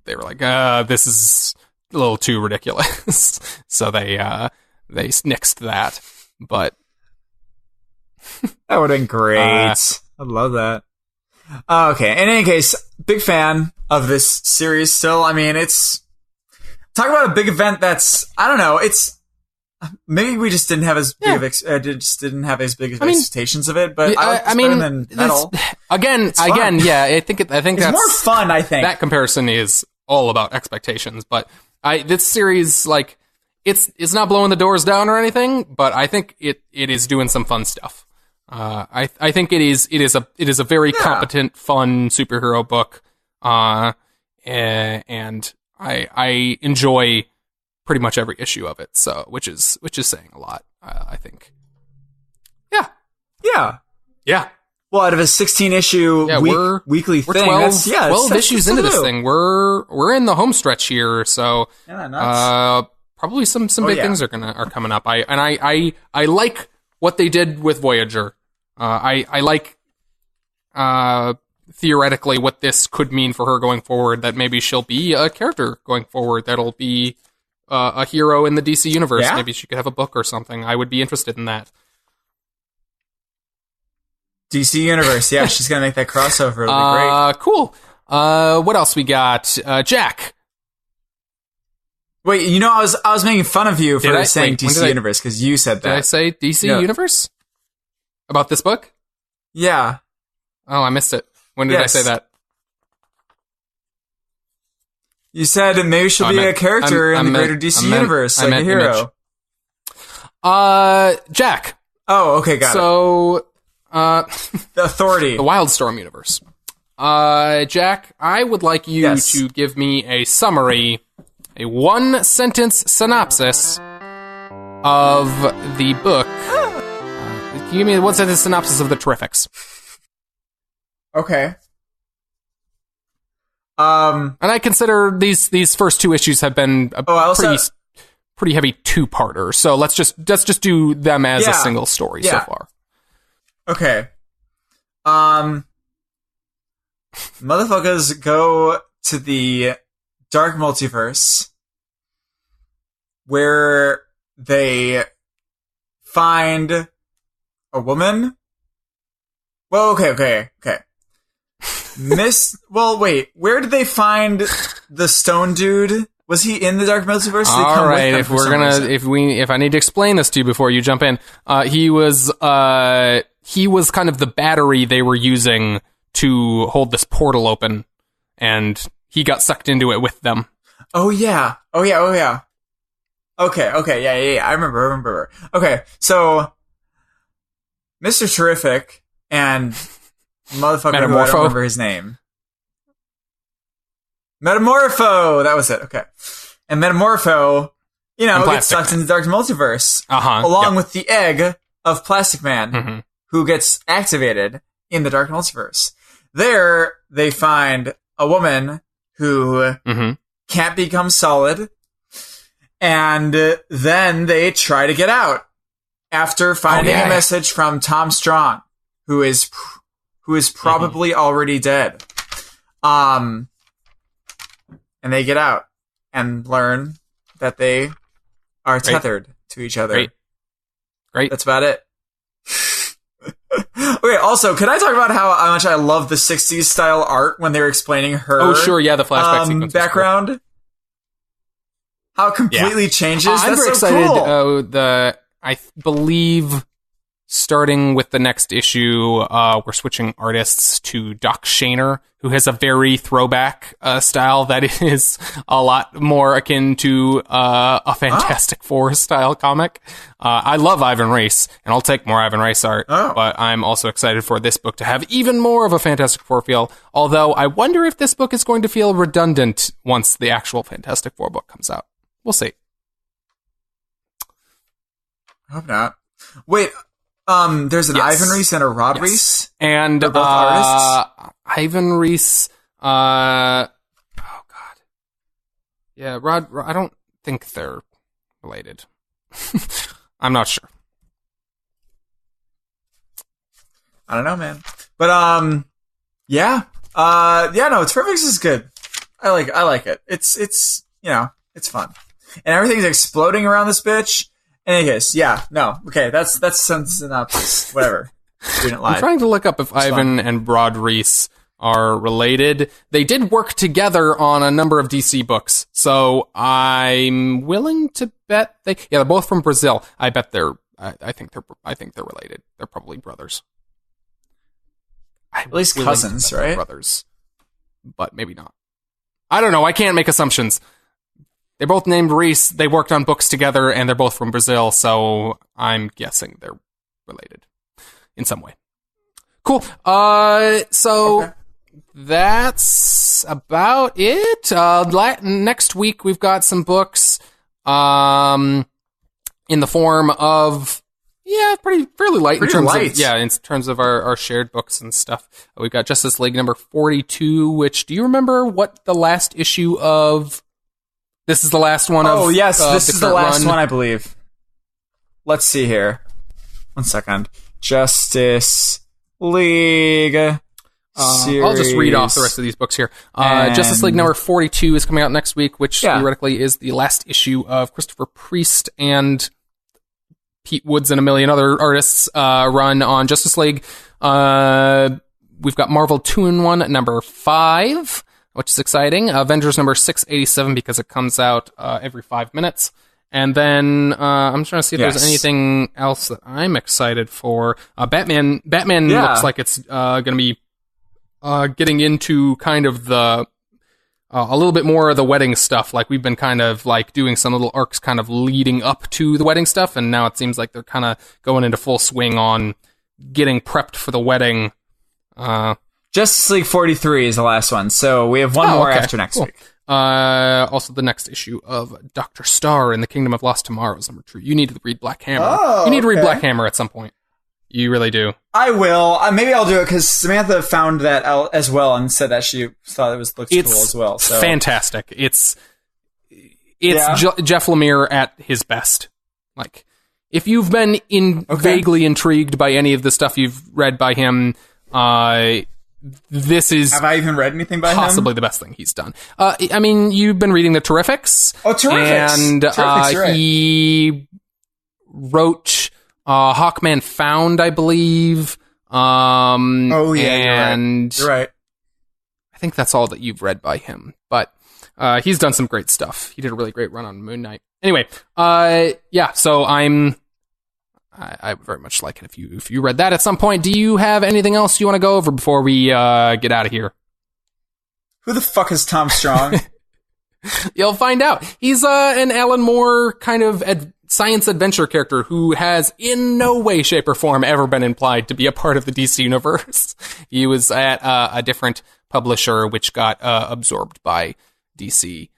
[SPEAKER 1] were like, this is a little too ridiculous, so they nixed that. But
[SPEAKER 2] that would have been great. I'd love that. Okay, in any case, big fan of this series still. I mean, talk about a big event that's, I don't know, it's, maybe we just didn't have as big of big expectations of it, but I mean, better than Metal.
[SPEAKER 1] Again, yeah, I think
[SPEAKER 2] it's
[SPEAKER 1] that's
[SPEAKER 2] more fun, I think.
[SPEAKER 1] That comparison is all about expectations, but this series, like, it's not blowing the doors down or anything, but I think it is doing some fun stuff. I think it is a very competent, fun superhero book, and I enjoy pretty much every issue of it. So, which is saying a lot, I think. Yeah.
[SPEAKER 2] Well, out of a 16-issue weekly thing,
[SPEAKER 1] 12 issues into this thing. We're in the home stretch here, so probably some big things are coming up. I like what they did with Voyager. I like theoretically what this could mean for her going forward, that maybe she'll be a character going forward that'll be a hero in the DC universe. Yeah? Maybe she could have a book or something. I would be interested in that.
[SPEAKER 2] DC universe, yeah, she's gonna make that crossover. It'll be great.
[SPEAKER 1] Cool. What else we got? Jack.
[SPEAKER 2] Wait, you know, I was making fun of you for saying DC universe because you said that.
[SPEAKER 1] Did I say DC universe? About this book?
[SPEAKER 2] Yeah.
[SPEAKER 1] Oh, I missed it. When did I say that?
[SPEAKER 2] You said maybe she'll be a character in the greater DC universe, like a hero.
[SPEAKER 1] Jack.
[SPEAKER 2] Oh, okay, got it.
[SPEAKER 1] So,
[SPEAKER 2] the Authority.
[SPEAKER 1] The Wildstorm universe. Jack, I would like you to give me a summary, a one-sentence synopsis of the book. Can you give me a one-sentence synopsis of the Terrifics?
[SPEAKER 2] Okay.
[SPEAKER 1] And I consider these first two issues have been pretty heavy two-parter. So let's just do them as a single story so far.
[SPEAKER 2] Okay. Motherfuckers go to the dark multiverse where they find a woman. Well, okay. Wait, where did they find the stone dude? Was he in the dark multiverse?
[SPEAKER 1] All right, if I need to explain this to you before you jump in, he was kind of the battery they were using to hold this portal open, and he got sucked into it with them.
[SPEAKER 2] Oh yeah. Okay, yeah. I remember. Okay, so Mr. Terrific and motherfucker who I don't remember his name. Metamorpho! That was it, okay. And Metamorpho, gets sucked into the dark multiverse. Along with the egg of Plastic Man, who gets activated in the dark multiverse. There, they find a woman who can't become solid, and then they try to get out after finding a message from Tom Strong, who is probably already dead. And they get out and learn that they are tethered to each other. Great. That's about it. Okay, also, can I talk about how much I love the 60s style art when they were explaining her
[SPEAKER 1] the flashback sequence
[SPEAKER 2] background? Cool. How it completely changes.
[SPEAKER 1] I'm
[SPEAKER 2] That's
[SPEAKER 1] very
[SPEAKER 2] so
[SPEAKER 1] excited.
[SPEAKER 2] Cool.
[SPEAKER 1] I believe starting with the next issue, we're switching artists to Doc Shaner, who has a very throwback style that is a lot more akin to a Fantastic Four style comic. I love Ivan Reis, and I'll take more Ivan Reis art, but I'm also excited for this book to have even more of a Fantastic Four feel, although I wonder if this book is going to feel redundant once the actual Fantastic Four book comes out. We'll see.
[SPEAKER 2] I hope not. Wait, there's an Ivan Reis and a Rod Reis?
[SPEAKER 1] And
[SPEAKER 2] they're both artists?
[SPEAKER 1] Ivan Reis, oh god. Yeah, Rod, I don't think they're related. I'm not sure.
[SPEAKER 2] I don't know, man. But no, Terrafix is good. I like it. It's it's fun. And everything's exploding around this bitch. In any case, that's some synopsis. Whatever. Doing it live.
[SPEAKER 1] I'm trying to look up if Ivan and Rod Reis are related. They did work together on a number of DC books, so I'm willing to bet they're both from Brazil. I bet I think they're related. They're probably brothers.
[SPEAKER 2] At least cousins, right?
[SPEAKER 1] Brothers, but maybe not. I don't know. I can't make assumptions. They're both named Reese. They worked on books together, and they're both from Brazil, so I'm guessing they're related in some way. Cool. That's about it. Next week, we've got some books in the form of, fairly light. In terms of our shared books and stuff. We've got Justice League number 42, which, do you remember what the last issue of... This is the last one of...
[SPEAKER 2] Oh, yes, this is the last
[SPEAKER 1] run.
[SPEAKER 2] one, I believe. Let's see here. 1 second. Justice League series.
[SPEAKER 1] I'll just read off the rest of these books here. Justice League number 42 is coming out next week, which theoretically is the last issue of Christopher Priest and Pete Woods and a million other artists run on Justice League. We've got Marvel 2-in-1 number 5. Which is exciting. Avengers number 687 because it comes out every 5 minutes. And then I'm trying to see if there's anything else that I'm excited for. Batman looks like it's going to be getting into kind of the a little bit more of the wedding stuff. Like we've been kind of like doing some little arcs kind of leading up to the wedding stuff, and now it seems like they're kind of going into full swing on getting prepped for the wedding.
[SPEAKER 2] Justice League 43 is the last one, so we have one more after next week.
[SPEAKER 1] Also, the next issue of Dr. Star in the Kingdom of Lost Tomorrows, number 2. You need to read Black Hammer. You need to read Black Hammer at some point. You really do.
[SPEAKER 2] I will. Maybe I'll do it because Samantha found that out as well and said that she thought it looked cool as well. So.
[SPEAKER 1] Fantastic. It's Jeff Lemire at his best. Like, if you've been vaguely intrigued by any of the stuff you've read by him, this is...
[SPEAKER 2] Have I even read anything by him?
[SPEAKER 1] Possibly the best thing he's done. I mean, you've been reading the Terrifics.
[SPEAKER 2] Oh, Terrifics!
[SPEAKER 1] And
[SPEAKER 2] Terrifics, you're right.
[SPEAKER 1] He wrote Hawkman Found, I believe.
[SPEAKER 2] You're right.
[SPEAKER 1] I think that's all that you've read by him. But he's done some great stuff. He did a really great run on Moon Knight. Anyway, so I would very much like it if you read that at some point. Do you have anything else you want to go over before we get out of here?
[SPEAKER 2] Who the fuck is Tom Strong?
[SPEAKER 1] You'll find out. He's an Alan Moore kind of science adventure character who has in no way, shape, or form ever been implied to be a part of the DC universe. He was at a different publisher which got absorbed by DC.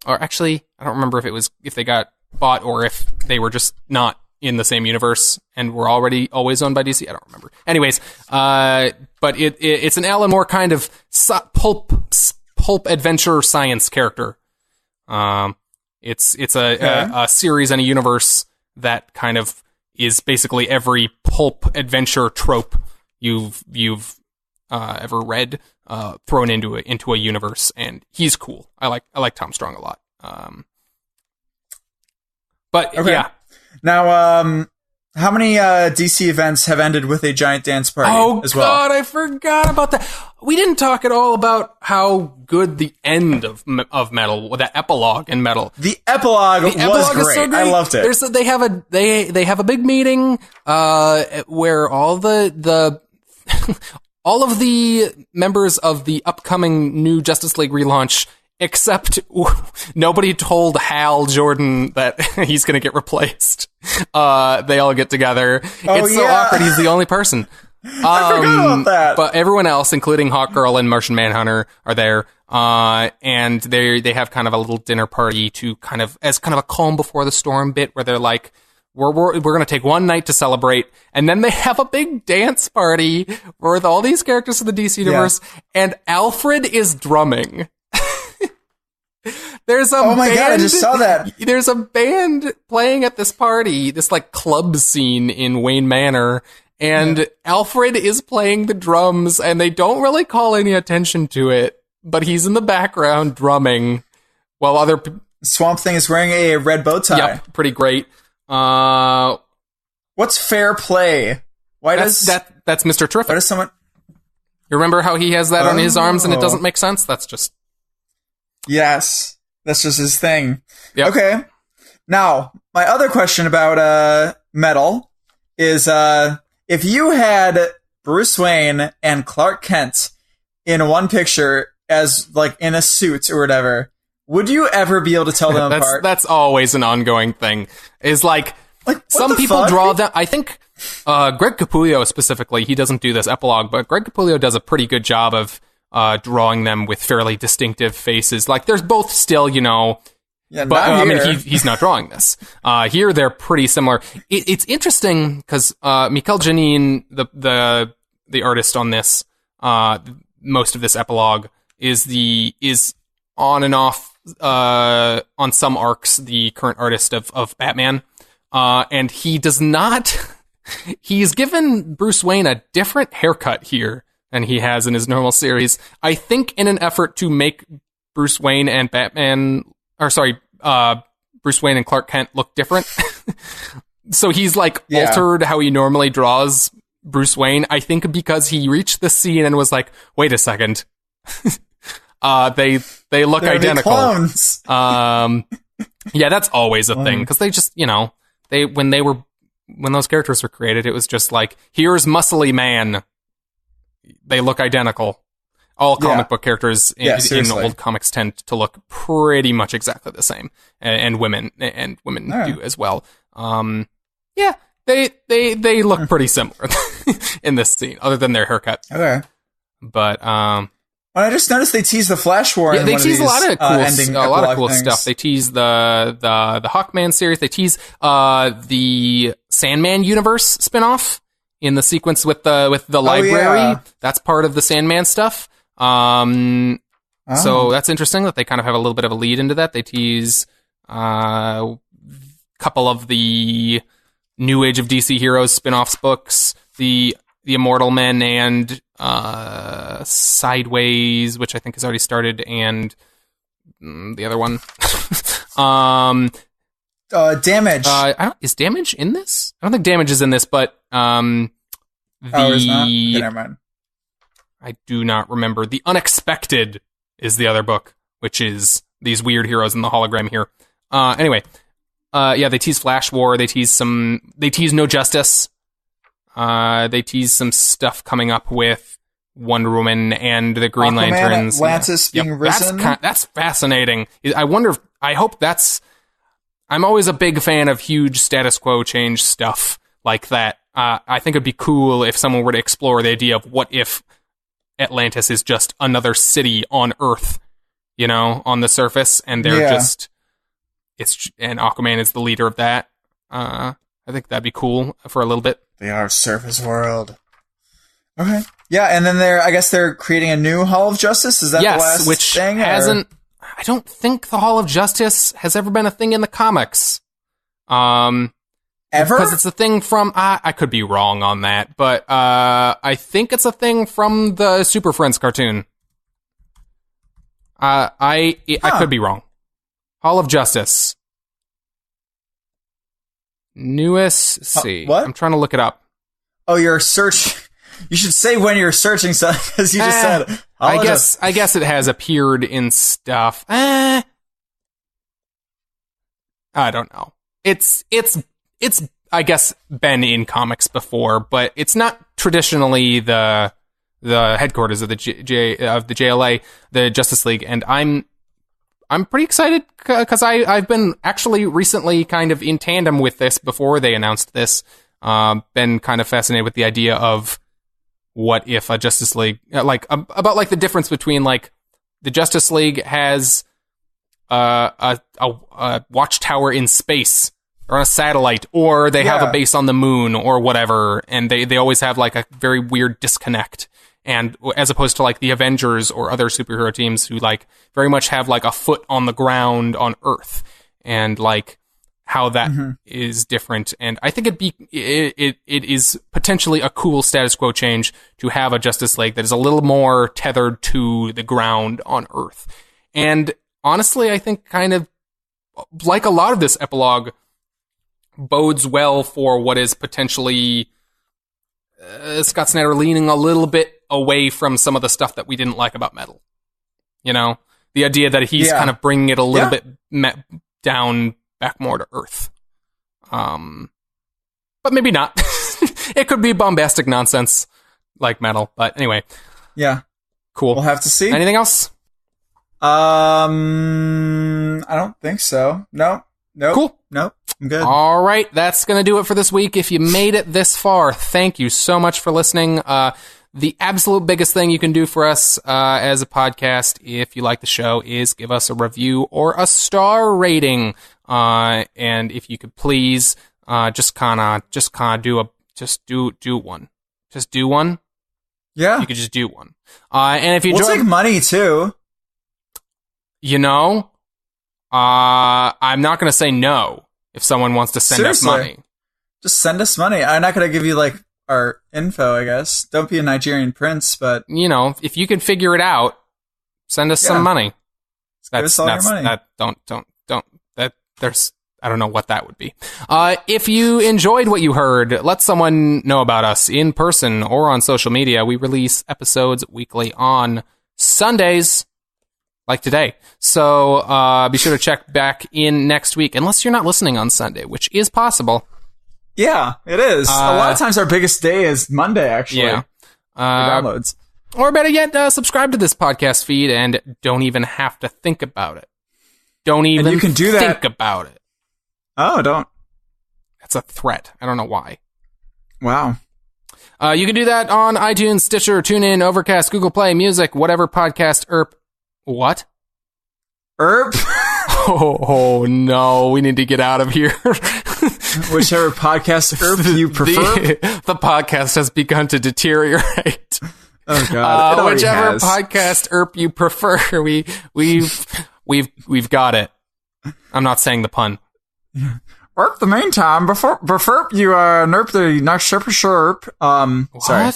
[SPEAKER 1] Or actually, I don't remember if they got bought or if they were just not in the same universe and were always owned by DC. I don't remember. Anyways, but it's an Alan Moore kind of pulp adventure science character. It's a series and a universe that kind of is basically every pulp adventure trope you've ever read thrown into a universe, and he's cool. I like Tom Strong a lot. But yeah.
[SPEAKER 2] Now, How many DC events have ended with a giant dance party as well?
[SPEAKER 1] Oh, God, I forgot about that. We didn't talk at all about how good the end of Metal, the epilogue in Metal.
[SPEAKER 2] The epilogue was great.
[SPEAKER 1] So great.
[SPEAKER 2] I loved it.
[SPEAKER 1] They have a big meeting where all the all of the members of the upcoming new Justice League relaunch, except nobody told Hal Jordan that he's going to get replaced. They all get together. It's so awkward. He's the only person.
[SPEAKER 2] I forgot about that.
[SPEAKER 1] But everyone else, including Hawkgirl and Martian Manhunter, are there. And they have kind of a little dinner party to as kind of a calm before the storm bit, where they're like, we're going to take one night to celebrate. And then they have a big dance party with all these characters of the DC universe. And Alfred is drumming. There's a
[SPEAKER 2] oh my
[SPEAKER 1] band,
[SPEAKER 2] God, I just saw that.
[SPEAKER 1] There's a band playing at this party, this like club scene in Wayne Manor, and Alfred is playing the drums, and they don't really call any attention to it, but he's in the background drumming while other
[SPEAKER 2] Swamp Thing is wearing a red bow tie.
[SPEAKER 1] Yep, pretty great.
[SPEAKER 2] What's fair play?
[SPEAKER 1] That's Mr. Terrific.
[SPEAKER 2] Why does someone?
[SPEAKER 1] You remember how he has that on his arms and it doesn't make sense? That's just...
[SPEAKER 2] Yes. That's just his thing.
[SPEAKER 1] Yep.
[SPEAKER 2] Okay. Now, my other question about Metal is if you had Bruce Wayne and Clark Kent in one picture as like in a suit or whatever, would you ever be able to tell them apart?
[SPEAKER 1] That's always an ongoing thing. Is like some people draw them. I think Greg Capullo specifically, he doesn't do this epilogue, but Greg Capullo does a pretty good job of drawing them with fairly distinctive faces. Like, there's both still,
[SPEAKER 2] Yeah,
[SPEAKER 1] but I mean, he's not drawing this. Here, they're pretty similar. It's interesting because Mikel Janin, the artist on this, most of this epilogue is on and off on some arcs the current artist of Batman, and he does not. He's given Bruce Wayne a different haircut here than he has in his normal series. I think in an effort to make Bruce Wayne and Bruce Wayne and Clark Kent look different. So he's altered how he normally draws Bruce Wayne. I think because he reached the scene and was like, wait a second. They look
[SPEAKER 2] They're
[SPEAKER 1] identical.
[SPEAKER 2] Clones.
[SPEAKER 1] Yeah, that's always a thing. Cause they just, when those characters were created, it was just like, here's muscly man. They look identical. All comic book characters in old comics tend to look pretty much exactly the same, and women do as well. They look pretty similar in this scene, other than their haircut.
[SPEAKER 2] Okay,
[SPEAKER 1] but
[SPEAKER 2] well, I just noticed they tease the Flash War.
[SPEAKER 1] Yeah, they tease a lot of cool
[SPEAKER 2] things.
[SPEAKER 1] stuff. They tease the Hawkman series. They tease the Sandman universe spinoff in the sequence with the library. Yeah. That's part of the Sandman stuff. So that's interesting that they kind of have a little bit of a lead into that. They tease a couple of the New Age of DC Heroes spin-offs books, the Immortal Men and Sideways, which I think has already started, and the other one.
[SPEAKER 2] Damage.
[SPEAKER 1] Is Damage in this? I don't think Damage is in this, but
[SPEAKER 2] it's not? Okay, never mind.
[SPEAKER 1] I do not remember. The Unexpected is the other book, which is these weird heroes in the hologram here. Anyway, they tease Flash War. They tease No Justice. They tease some stuff coming up with Wonder Woman and the Green Lanterns.
[SPEAKER 2] Atlantis being risen.
[SPEAKER 1] That's fascinating. I hope that's... I'm always a big fan of huge status quo change stuff like that. I think it'd be cool if someone were to explore the idea of what if Atlantis is just another city on Earth, on the surface, and they're and Aquaman is the leader of that. I think that'd be cool for a little bit.
[SPEAKER 2] They are surface world. Okay. Yeah, and then I guess they're creating a new Hall of Justice. Is that the last thing?
[SPEAKER 1] Hasn't. I don't think the Hall of Justice has ever been a thing in the comics.
[SPEAKER 2] Ever?
[SPEAKER 1] Because it's a thing from... I could be wrong on that, but I think it's a thing from the Super Friends cartoon. I could be wrong. Hall of Justice. Newest. See.
[SPEAKER 2] What?
[SPEAKER 1] I'm trying to look it up.
[SPEAKER 2] Oh, you're search. You should say when you're searching something, because you just said.
[SPEAKER 1] I guess it has appeared in stuff. I don't know. It's I guess been in comics before, but it's not traditionally the headquarters of the JLA, the Justice League, and I'm pretty excited because I've been actually recently kind of in tandem with this before they announced this. Been kind of fascinated with the idea of what if a Justice League, about like the difference between like the Justice League has a watchtower in space or on a satellite, or they have a base on the moon or whatever, and they always have like a very weird disconnect. And as opposed to like the Avengers or other superhero teams who like very much have like a foot on the ground on Earth, and like how that is different. And I think it is potentially a cool status quo change to have a Justice League that is a little more tethered to the ground on Earth. And honestly, I think kind of like a lot of this epilogue bodes well for what is potentially Scott Snyder leaning a little bit away from some of the stuff that we didn't like about Metal. You know, the idea that he's kind of bringing it a little bit down back more to Earth. But maybe not. It could be bombastic nonsense like Metal. But anyway.
[SPEAKER 2] Yeah.
[SPEAKER 1] Cool.
[SPEAKER 2] We'll have to see.
[SPEAKER 1] Anything else?
[SPEAKER 2] I don't think so. No.
[SPEAKER 1] Cool.
[SPEAKER 2] Nope. I'm good.
[SPEAKER 1] All right. That's going to do it for this week. If you made it this far, thank you so much for listening. The absolute biggest thing you can do for us as a podcast, if you like the show, is give us a review or a star rating. And if you could please just kind of do one. Just do one.
[SPEAKER 2] Yeah.
[SPEAKER 1] You could just do one. And if you
[SPEAKER 2] we'll take money too.
[SPEAKER 1] You know, I'm not going to say no if someone wants to send us money.
[SPEAKER 2] Just send us money. I'm not going to give you like our info, I guess. Don't be a Nigerian prince, but
[SPEAKER 1] you know, if you can figure it out, send us some money.
[SPEAKER 2] Give us all your money.
[SPEAKER 1] I don't know what that would be. If you enjoyed what you heard, let someone know about us in person or on social media. We release episodes weekly on Sundays, like today. So be sure to check back in next week, unless you're not listening on Sunday, which is possible.
[SPEAKER 2] Yeah, it is. A lot of times our biggest day is Monday, actually.
[SPEAKER 1] Yeah.
[SPEAKER 2] For downloads.
[SPEAKER 1] Or better yet, subscribe to this podcast feed and don't even have to think about it. Don't even
[SPEAKER 2] you can do
[SPEAKER 1] think about it.
[SPEAKER 2] Oh, don't.
[SPEAKER 1] That's a threat. I don't know why.
[SPEAKER 2] Wow.
[SPEAKER 1] You can do that on iTunes, Stitcher, TuneIn, Overcast, Google Play, Music, whatever podcast. What? Oh no, we need to get out of here.
[SPEAKER 2] Whichever podcast you prefer.
[SPEAKER 1] The podcast has begun to deteriorate.
[SPEAKER 2] Oh god.
[SPEAKER 1] Whichever podcast you prefer, we've got it. I'm not saying the pun.
[SPEAKER 2] The meantime, before you nerp the next sherp.
[SPEAKER 1] What?
[SPEAKER 2] Sorry.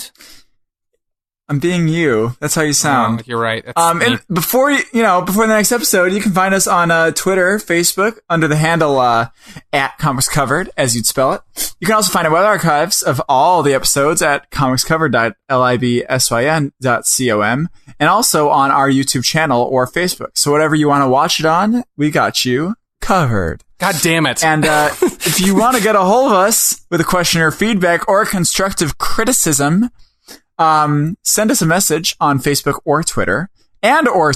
[SPEAKER 2] I'm being you. That's how you sound.
[SPEAKER 1] You're right.
[SPEAKER 2] And before the next episode, you can find us on Twitter, Facebook, under the handle at Comics Covered, as you'd spell it. You can also find our web archives of all the episodes at comicscovered.libsyn.com, and also on our YouTube channel or Facebook. So whatever you want to watch it on, we got you covered.
[SPEAKER 1] God damn it.
[SPEAKER 2] And if you want to get a hold of us with a question or feedback or constructive criticism, send us a message on Facebook or Twitter, or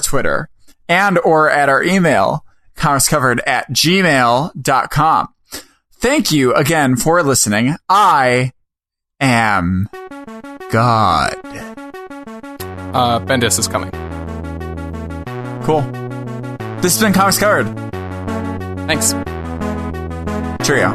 [SPEAKER 2] at our email, comicscovered@gmail.com. Thank you again for listening. I am God.
[SPEAKER 1] Bendis is coming.
[SPEAKER 2] Cool. This has been Comics Covered.
[SPEAKER 1] Thanks.
[SPEAKER 2] Cheerio.